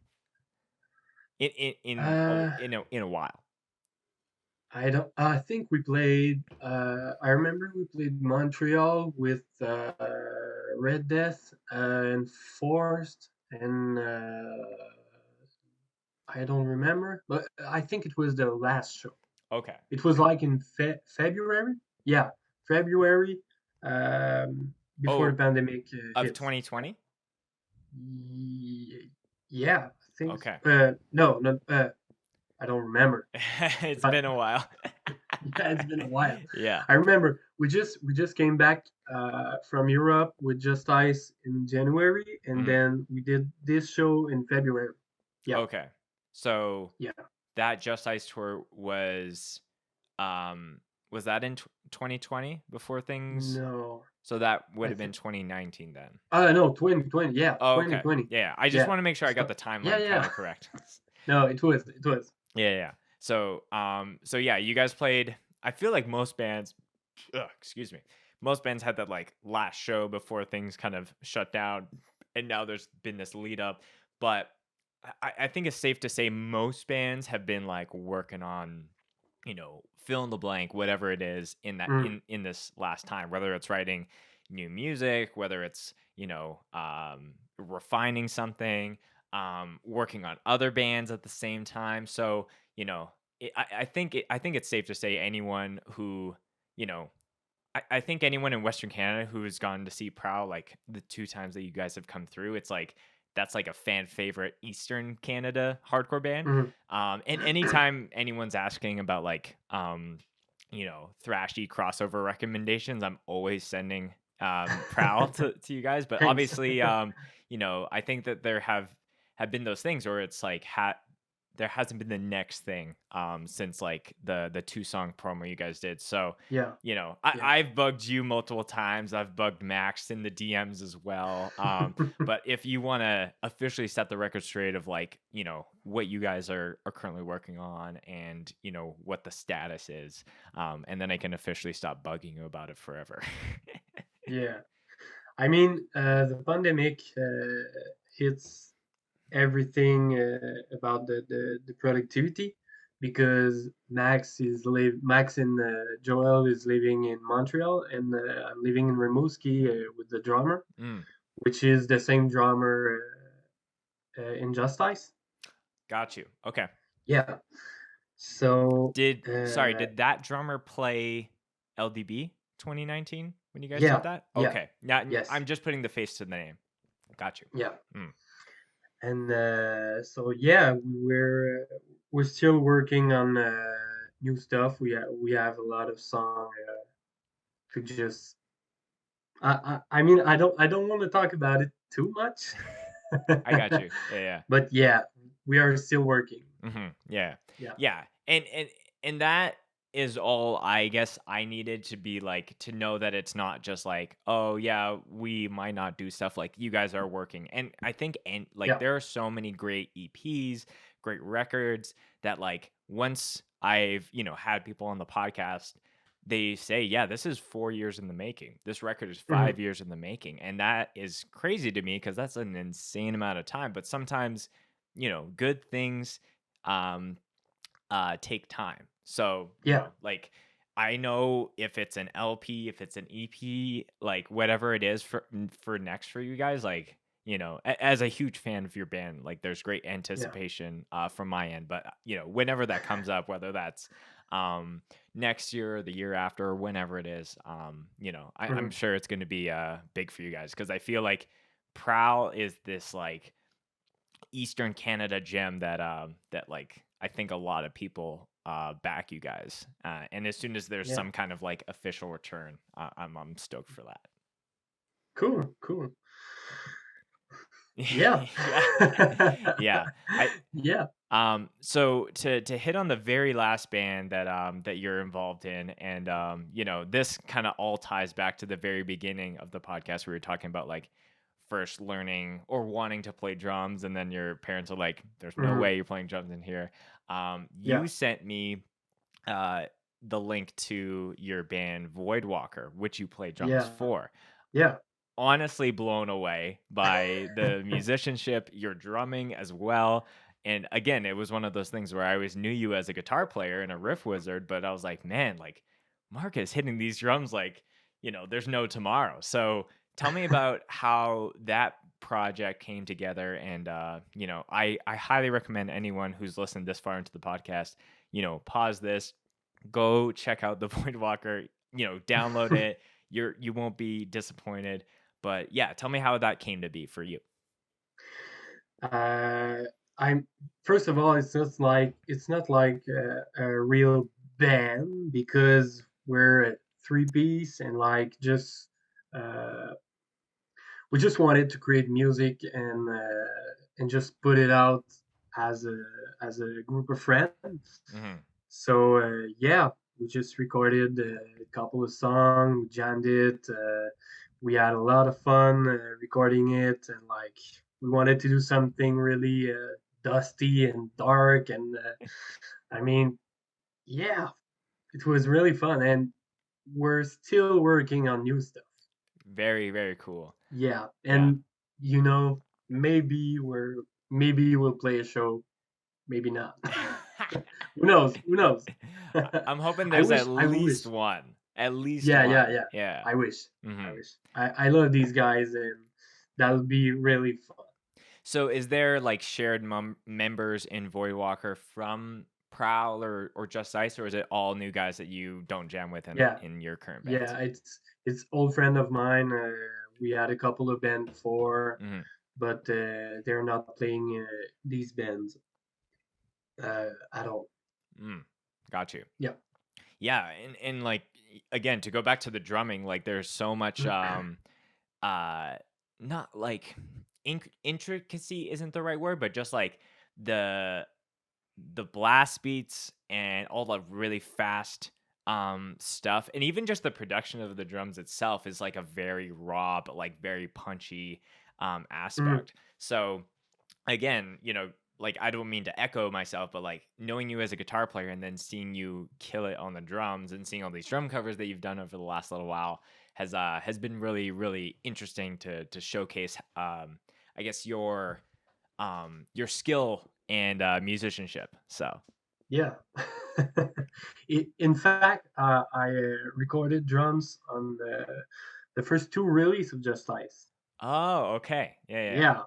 uh, in a while? I don't. I think we played. I remember we played Montreal with Red Death and Forced, and I don't remember, but I think it was the last show. Okay. It was like in February. Yeah, February. Um, before the Oh, pandemic of hit. 2020? Yeah, I think. Okay. No, no. I don't remember. It's But been a while. yeah, it's been a while. Yeah. I remember we just came back from Europe with Just Ice in January, and Mhm. then we did this show in February. Yeah, Okay. So yeah. that Just Ice tour um was that in 2020 before things? No, So that would I have been think. 2019 then. No, 2020. Yeah, Oh, okay. 2020. Yeah, I just Yeah. want to make sure I got So the yeah, timeline kind yeah. of correct. No, it was. It was. Yeah, yeah. So yeah, you guys played. I feel like most bands, excuse me, most bands had that like last show before things kind of shut down, and now there's been this lead up. But I think it's safe to say most bands have been like working on, fill in the blank, whatever it is in that Mm, in this last time, whether it's writing new music, whether it's refining something, working on other bands at the same time. So I think it's safe to say anyone who you know I think anyone in Western Canada who has gone to see PROWL like the two times that you guys have come through, it's like that's like a fan favorite Eastern Canada hardcore band. mm. And anytime anyone's asking about like thrashy crossover recommendations, I'm always sending PROWL to you guys. But Thanks. obviously, I think that there have been those things where it's like there hasn't been the next thing since like the 2-song promo you guys did. So Yeah, yeah. I've bugged you multiple times. I've bugged Max in the DMs as well. But if you want to officially set the record straight of like, what you guys are currently working on and, what the status is, and then I can officially stop bugging you about it forever. Yeah. I mean, the pandemic hits everything about the productivity because Max and Joel is living in Montreal and I'm living in Rimouski with the drummer, Mm, which is the same drummer in Just Ice. got you. Okay. Yeah. So Did that drummer play LDB 2019 when you guys did yeah, that? yeah, Okay. Now yes, I'm just putting the face to the name. Got you. yeah. Mm. And so yeah, we're still working on new stuff. We have a lot of song to just. I mean I don't want to talk about it too much I got you. Yeah, But yeah, we are still working. yeah. Yeah. Yeah. Yeah. And that is all I guess I needed to be like to know that it's not just like, oh yeah, we might not do stuff like you guys are working. And I think and like Yeah. there are so many great EPs, great records that like once I've, had people on the podcast, they say, yeah, this is 4 years in the making. This record is Mhm. 5 years in the making. And that is crazy to me because that's an insane amount of time. But sometimes, good things um take time. So, Yeah. like I know if it's an LP, if it's an EP, like whatever it is for next for you guys, like, as a huge fan of your band, like there's great Yeah. anticipation from my end, but whenever that comes up, whether that's next year or the year after or whenever it is, I'm Mhm. sure it's going to be big for you guys because I feel like Prowl is this like Eastern Canada gem that like I think a lot of people back you guys. And as soon as there's Yeah. some kind of like official return, I'm stoked for that. Cool. Cool. Yeah. Yeah. Yeah. I Yeah. so to hit on the very last band that you're involved in, and this kind of all ties back to the very beginning of the podcast. We were talking about like first learning or wanting to play drums, and then your parents are like, "There's no Mhm. way you're playing drums in here." Yeah. You sent me uh the link to your band Voidwalker, which you play drums Yeah. for. Yeah. Honestly blown away by the musicianship, your drumming as well. And again, it was one of those things where I always knew you as a guitar player and a riff wizard, but I was like, man, like Mark is hitting these drums like, there's no tomorrow. So tell me about how that project came together. And, I highly recommend anyone who's listened this far into the podcast, pause this, go check out the Voidwalker, download it. You won't be disappointed. But yeah, tell me how that came to be for you. Uh, I'm first of all, it's not like a real band because we're a three piece and like just uh, we just wanted to create music and just put it out as a group of friends. Hmm. So yeah, we just recorded a couple of songs, we jammed it. We had a lot of fun recording it, and like we wanted to do something really dusty and dark. And I mean, yeah, it was really fun, and we're still working on new stuff. Very, very cool. Yeah, Yeah. and you know, maybe we'll play a show, maybe not. Who knows? Who knows? I'm hoping I there's wish. at I wish. least one. At least Yeah, yeah, one. yeah. Yeah. I wish. I Hmm. wish. I love these guys, and that'll be really fun. So is there like shared members in Voidwalker from Prowl or Just Ice, or is it all new guys that you don't jam with in, Yeah, in your current bands? yeah. It's old friend of mine. We had a couple of bands before, Hmm. but they're not playing these bands at all. Mm, got you. Yeah. Yeah, and like again, to go back to the drumming, like there's so much uh not like intricacy isn't the right word, but just like the the blast beats and all the really fast stuff, and even just the production of the drums itself is like a very raw but like very punchy Mhm. aspect. So again, like I don't mean to echo myself, but like knowing you as a guitar player and then seeing you kill it on the drums and seeing all these drum covers that you've done over the last little while has been really really interesting to showcase I guess your skill and musicianship. So, Yeah. In fact, I recorded drums on the first two release of Just Ice. oh, okay. Yeah, yeah, yeah. Yeah,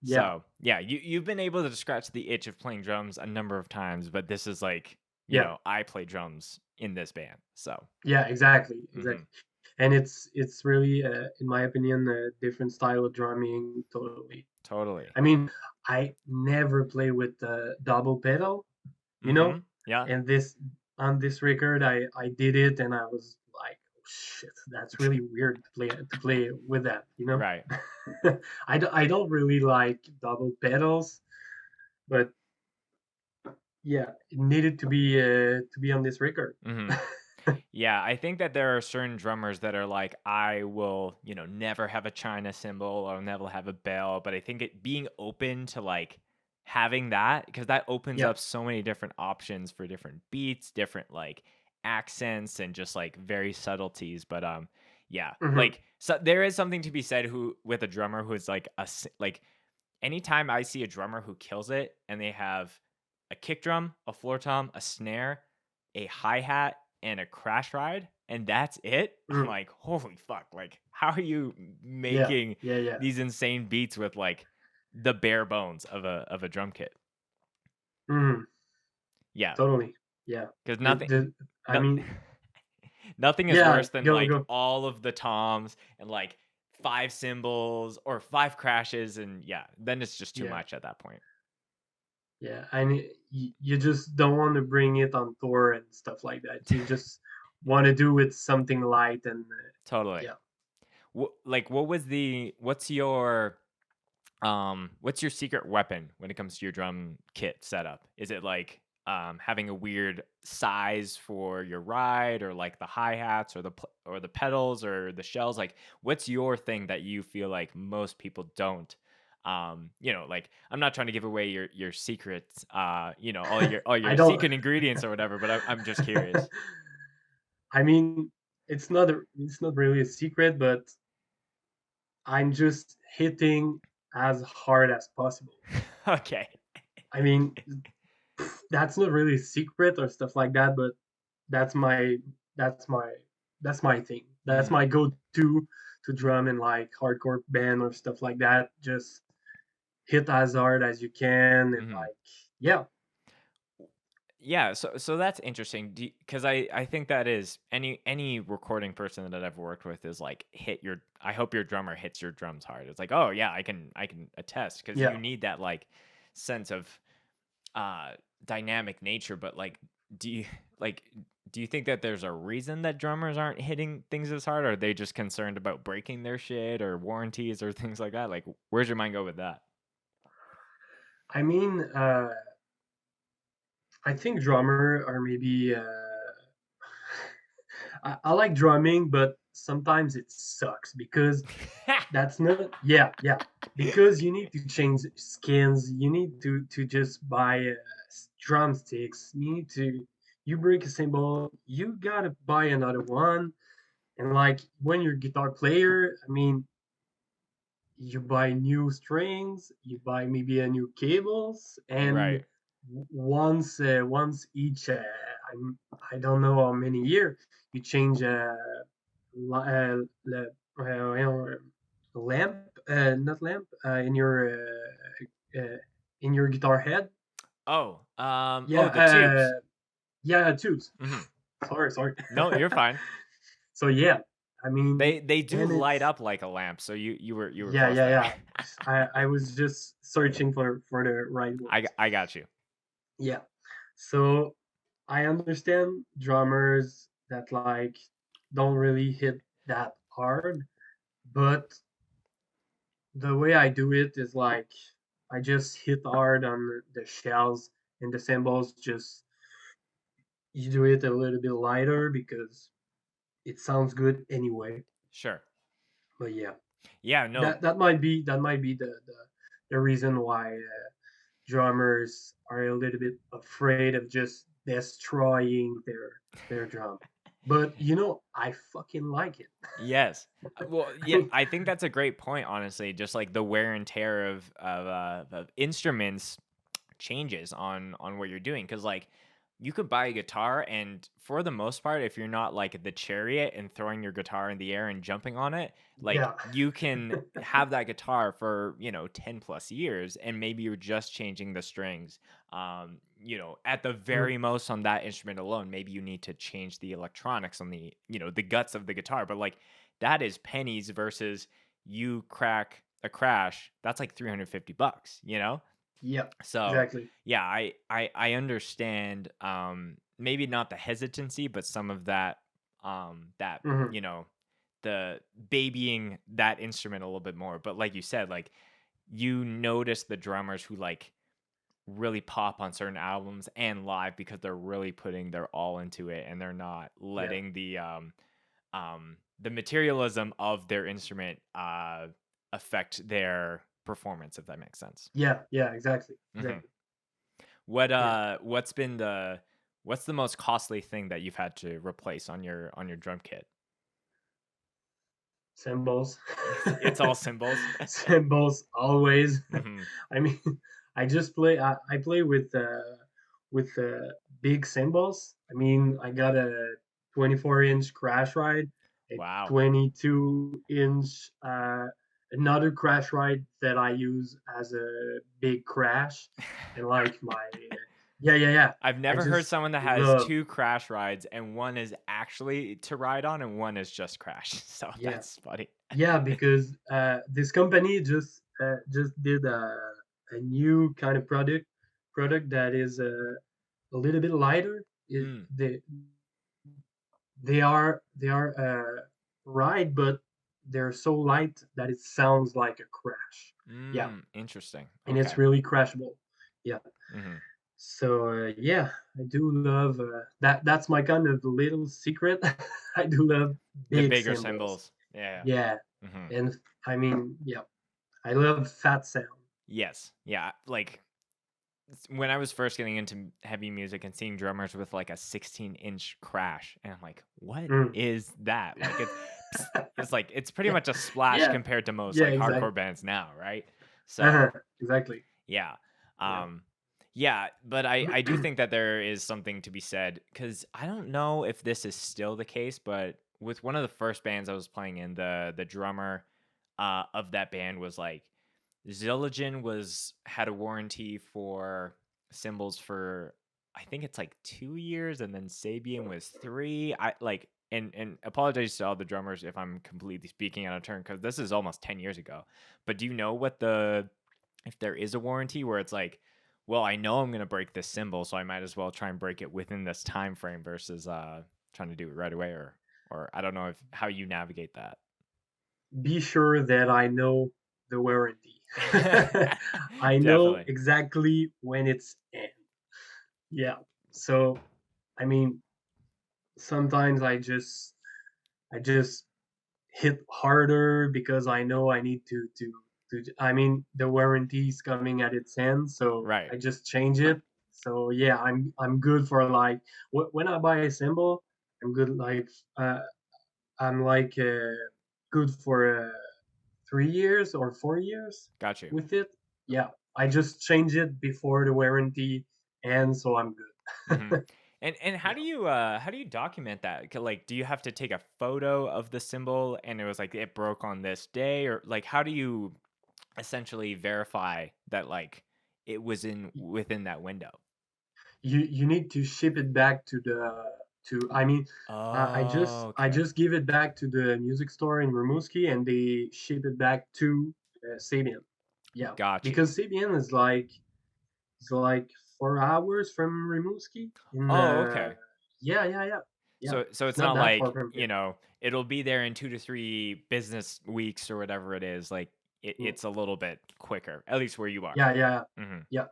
yeah, So, yeah, you've been able to scratch the itch of playing drums a number of times, but this is like, yeah, I play drums in this band. So, yeah. Exactly, mhm, exactly. And it's really, in my opinion, a different style of drumming. Totally. totally. I mean, I never play with double pedal, you know. Yeah. And this on this record, I did it, and I was like, oh shit, that's really weird to play with that, you know. Right. I don't really like double pedals, but yeah, it needed to be on this record. Hmm. Yeah, I think that there are certain drummers that are like, I will, never have a China cymbal or never have a bell. But I think it being open to like having that, because that opens Yeah. up so many different options for different beats, different like accents, and just like very subtleties. But yeah, Hmm. like so there is something to be said who with a drummer who is like like anytime I see a drummer who kills it and they have a kick drum, a floor tom, a snare, a hi-hat, and a crash ride, and that's it. I'm Mm. like, holy fuck, like how are you Yeah, making yeah, yeah. these insane beats with like the bare bones of a drum kit? Hmm. Yeah, Totally. Yeah. because The I no, mean, nothing is yeah. worse than Go like go. all of the toms and like five cymbals or five crashes, and yeah, then it's just too Yeah, much at that point. yeah. I mean, you just don't want to bring it on tour and stuff like that. You just want to do it something light and Totally. yeah. Like what's your secret weapon when it comes to your drum kit setup? Is it like having a weird size for your ride, or like the hi-hats, or or the pedals, or the shells? Like what's your thing that you feel like most people don't? Like I'm not trying to give away your secrets, all I your don't. secret ingredients or whatever, but I'm just curious. I mean, it's not really a secret, but I'm just hitting as hard as possible. Okay. I mean, that's not really a secret or stuff like that, but that's my that's my that's my thing. That's Mhm. my go-to to drum in like hardcore band or stuff like that. Just hit as hard as you can and Mhm. like yeah, Yeah, so that's interesting because I think that is any recording person that I've ever worked with is like I hope your drummer hits your drums hard. It's like, oh yeah, I can attest, because yeah. you need that like sense of uh dynamic nature. But like, do you like do you think that there's a reason that drummers aren't hitting things as hard? Or are they just concerned about breaking their shit or warranties or things like that? Like, where's your mind go with that? I mean, I think drummer are maybe I like drumming, but sometimes it sucks because that's not yeah because you need to change skins. You need to just buy drumsticks. You need to you break a cymbal. You gotta buy another one. And like when you're a guitar player, I mean, you buy new strings, you buy maybe a new cables, and Right. once each I don't know how many year you change the lamp, not lamp, in your guitar head. Oh, Yeah, the tubes. yeah, tubes. Hmm. Sorry. No, you're fine. So yeah, I mean, They do and light it's up like a lamp, so you were yeah, close yeah, there. yeah. I was just searching for the right words. I got you. Yeah. So I understand drummers that like don't really hit that hard, but the way I do it is like I just hit hard on the shells and the cymbals. Just you do it a little bit lighter because it sounds good anyway. Sure. But yeah, Yeah, no. that might be the reason why drummers are a little bit afraid of just destroying their drum. But you know, I fucking like it. Yes. Well, I yeah, mean, I think that's a great point, honestly. Just like the wear and tear of instruments changes on what you're doing, because like you could buy a guitar, and for the most part, if you're not like the chariot and throwing your guitar in the air and jumping on it, like yeah. you can have that guitar for 10 plus years, and maybe you're just changing the strings. At the Mm, very most on that instrument alone, maybe you need to change the electronics on the guts of the guitar. But like that is pennies versus you crack a crash, that's like $350. yeah, So exactly. yeah, I understand, maybe not the hesitancy, but some of that that, Mhm. the babying that instrument a little bit more. But like you said, like you notice the drummers who like really pop on certain albums and live because they're really putting their all into it and they're not Yeah. letting the materialism of their instrument affect their performance, if that makes sense. Yeah. Yeah. Exactly. Hmm. Exactly. Yeah. What's the most costly thing that you've had to replace on your drum kit? Cymbals. It's all cymbals. Cymbals always. Hmm. I mean, I play with big cymbals. I mean, I got a 24-inch crash ride, a Wow. 22-inch another crash ride that I use as a big crash, and like my yeah. I've I never heard just someone that has love two crash rides and one is actually to ride on and one is just crash. So yeah. that's funny. Yeah, because this company just did a new kind of product that is a little bit lighter. Mm, They are right, but they're so light that it sounds like a crash. Yeah, interesting. and it's Okay. really crashable. Yeah. Hmm. So yeah, I do love that. That's my kind of little secret. I do love The big bigger cymbals. cymbals. Yeah. Yeah, Hmm. and I mean, yeah, I love fat sound. Yes. Yeah. Like when I was first getting into heavy music and seeing drummers with like a 16-inch crash, and I'm like, what Mm. is that? Like it's like it's pretty Yeah, much a splash yeah, compared to most yeah, like exactly. hardcore bands now, right? Uh-huh, So exactly. yeah. Yeah. Um yeah, but I do think that there is something to be said cuz I don't know if this is still the case, but with one of the first bands I was playing in, the drummer of that band was like Zildjian was had a warranty for cymbals for I think it's like 2 years and then Sabian was 3. I like and apologize to all the drummers if I'm completely speaking out of turn cuz this is almost 10 years ago. But do you know what the if there is a warranty where it's like, well, I know I'm going to break this cymbal, so I might as well try and break it within this time frame versus trying to do it right away or I don't know if how you navigate that. Be sure that I know the warranty. I know Definitely. exactly when it's in. Yeah. So, I mean, sometimes I just hit harder because I know I need to I mean the warranty is coming at its end, so Right. I just change it. So yeah, I'm good for like when I buy a cymbal, I'm good like uh, I'm like good for 3 years or 4 years Got you. with it. Yeah, I just change it before the warranty ends, so I'm good. Hmm. And Yeah. how do you document that? Like, do you have to take a photo of the symbol and it was like it broke on this day, or like how do you essentially verify that like it was in within that window? You need to ship it back to the to I mean Oh, I okay. just give it back to the music store in Rimouski and they ship it back to Sabian. Yeah, Got you. because Sabian is like it's like 4 hours from Rimouski in Oh, okay. yeah. So It's it's not not that far like, from here. it'll be there in 2 to 3 business weeks or whatever it is. Like Mm. it's a little bit quicker, at least where you are. Yeah. Hmm. Yeah,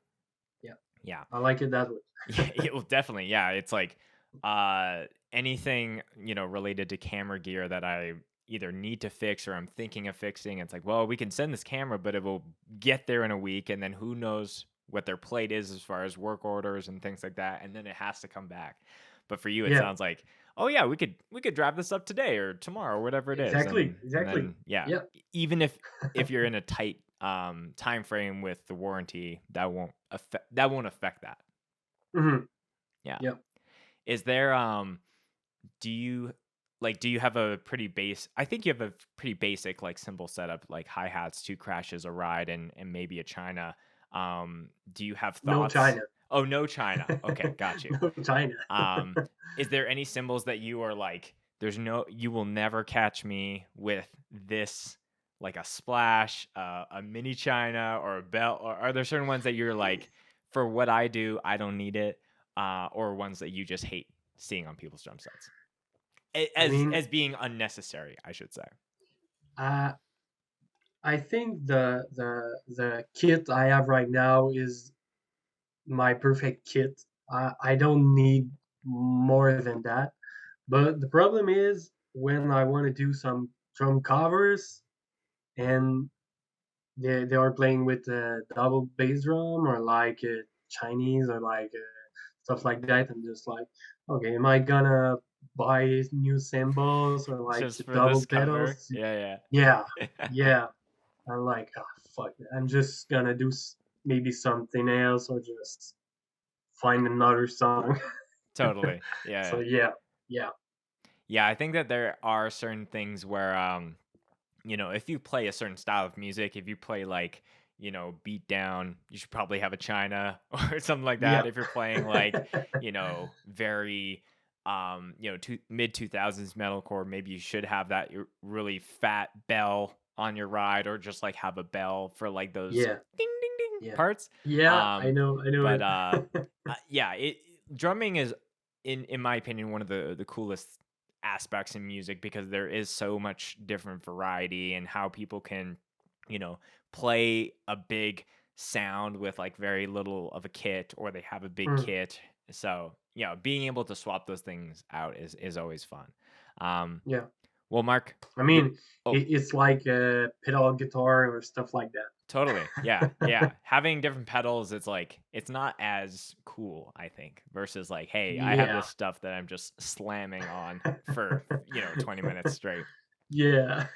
yeah. Yeah. I like it that way. Yeah, it will definitely. Yeah, it's like uh anything, related to camera gear that I either need to fix or I'm thinking of fixing. It's like, well, we can send this camera, but it will get there in a week and then who knows what their plate is as far as work orders and things like that, and then it has to come back. But for you it Yeah, sounds like, oh yeah, we could drive this up today or tomorrow or whatever it is. And exactly. then yeah, Yeah. even if you're in a tight time frame with the warranty, that won't affect that. Hmm. Yeah. Yeah. Is there do you do you have a pretty I think you have a pretty basic like cymbal setup, like hi-hats, two crashes, a ride, and maybe a China. Do you have No thoughts? China. Oh, no China. Okay, got you. No China. Um, is there any symbols that you are like, you will never catch me with this, like a splash, a mini China, or a bell? Or are there certain ones that you're like, for what I do, I don't need it, or ones that you just hate seeing on people's drum sets? I as mean, being unnecessary, I should say. uh, I think the kit I have right now is my perfect kit. I don't need more than that. But the problem is when I want to do some drum covers and they are playing with a double bass drum or like Chinese or like stuff like that. I'm just like, okay, am I gonna buy new cymbals or like Just for this double cover. pedals? Yeah, Yeah, yeah. yeah. I'm like, oh fuck, it. I'm just gonna do maybe something else or just find another song. Totally. Yeah, So yeah. yeah, yeah, Yeah, I think that there are certain things where if you play a certain style of music, if you play like, beat down, you should probably have a China or something like that. yeah. If you're playing like, very mid 2000s metalcore, maybe you should have that really fat bell on your ride or just like have a bell for like those Yeah, ding ding ding yeah, parts. yeah. Um I know but it. yeah, drumming is in my opinion one of the coolest aspects in music because there is so much different variety and how people can, you know, play a big sound with like very little of a kit or they have a big Mm, kit. So, being able to swap those things out is always fun. Um, yeah. well, Mark, I th- mean, oh, it's like a pedal guitar or stuff like that. totally. Yeah. Yeah. Having different pedals, it's like, it's not as cool, I think, versus like, hey, I have Yeah. this stuff that I'm just slamming on for, 20 minutes straight. Yeah.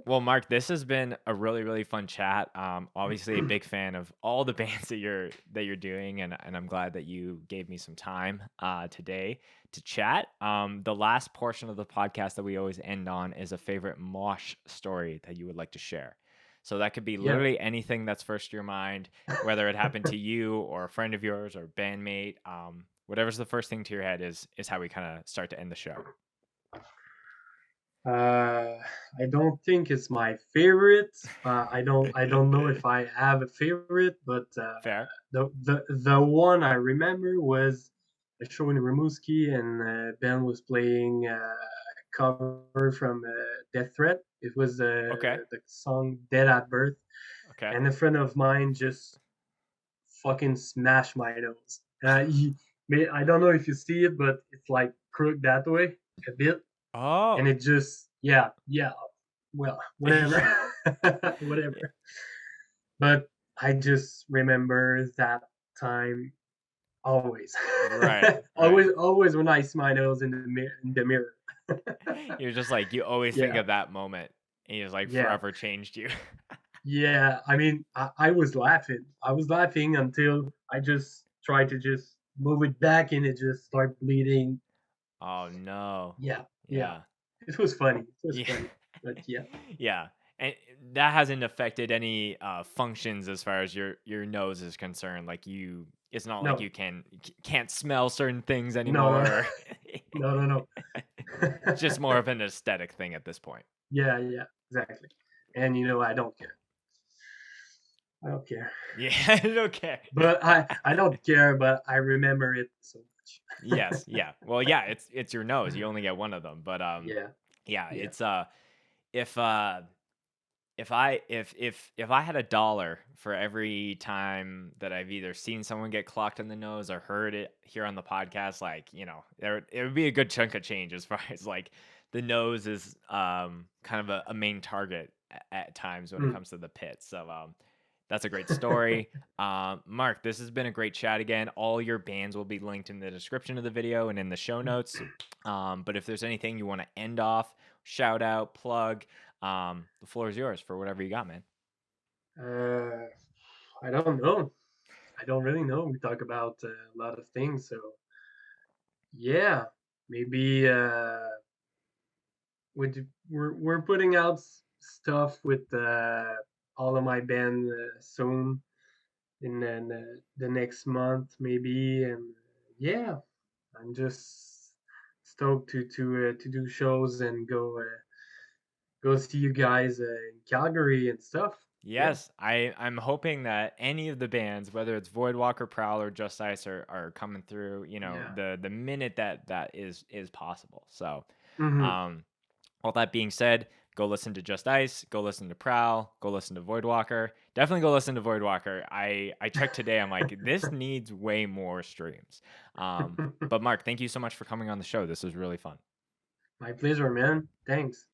Well, Mark, this has been a really, really fun chat. Obviously a big fan of all the bands that you're doing, and I'm glad that you gave me some time today to chat. The last portion of the podcast that we always end on is a favorite mosh story that you would like to share. So that could be Yeah. literally anything that's first to your mind, whether it happened to you or a friend of yours or bandmate. Whatever's the first thing to your head is how we kind of start to end the show. I don't think it's my favorite. I don't know if I have a favorite, but Fair. the one I remember was a show in Rimouski, and Ben was playing a cover from Death Threat. It was Okay. the song "Dead at Birth," Okay. and a friend of mine just fucking smashed my nose. I don't know if you see it, but it's like crooked that way a bit, and Oh. it just yeah, well, whatever, whatever. But I just remember that time always, Right, right. always when I see my nose in the mirror. You're just like you always think Yeah, of that moment, and it's like yeah, forever changed you. yeah. I mean, I was laughing. I was laughing until I just tried to just move it back, and it just started bleeding. Oh no. Yeah, yeah. Yeah. It was funny. It was Yeah. funny. But yeah, Yeah. And that hasn't affected any functions as far as your nose is concerned. Like it's not like no, you can't smell certain things no, no, anymore. no, no, no. It's just more of an aesthetic thing at this point. Yeah, yeah, exactly. And I don't care. I don't care. Yeah. Okay. But I don't care, but I remember it so much. Yes. Yeah. Well, yeah. It's your nose. You only get one of them. But Yeah, yeah. yeah. It's if if I had $1 for every time that I've either seen someone get clocked in the nose or heard it here on the podcast, like it would be a good chunk of change as far as like the nose is kind of a main target at times when it Mm, comes to the pit. So that's a great story. Mark, this has been a great chat again. All your bands will be linked in the description of the video and in the show notes. But if there's anything you want to end off, shout out, plug, the floor is yours for whatever you got, man. uh, I don't know. I don't really know. We talk about a lot of things, so yeah, maybe we're putting out stuff with all of my band soon in the next month maybe, and yeah, I'm just stoked to do shows and go see you guys in Calgary and stuff. Yeah, Yes, I'm hoping that any of the bands, whether it's Voidwalker, Prowl, or Just Ice, are coming through. yeah, The minute that is possible. So Mm-hmm. All that being said, go listen to Just Ice, go listen to Prowl, go listen to Voidwalker. Definitely go listen to Voidwalker. I checked today. I'm like, this needs way more streams. But Marc, thank you so much for coming on the show. This was really fun. My pleasure, man. Thanks.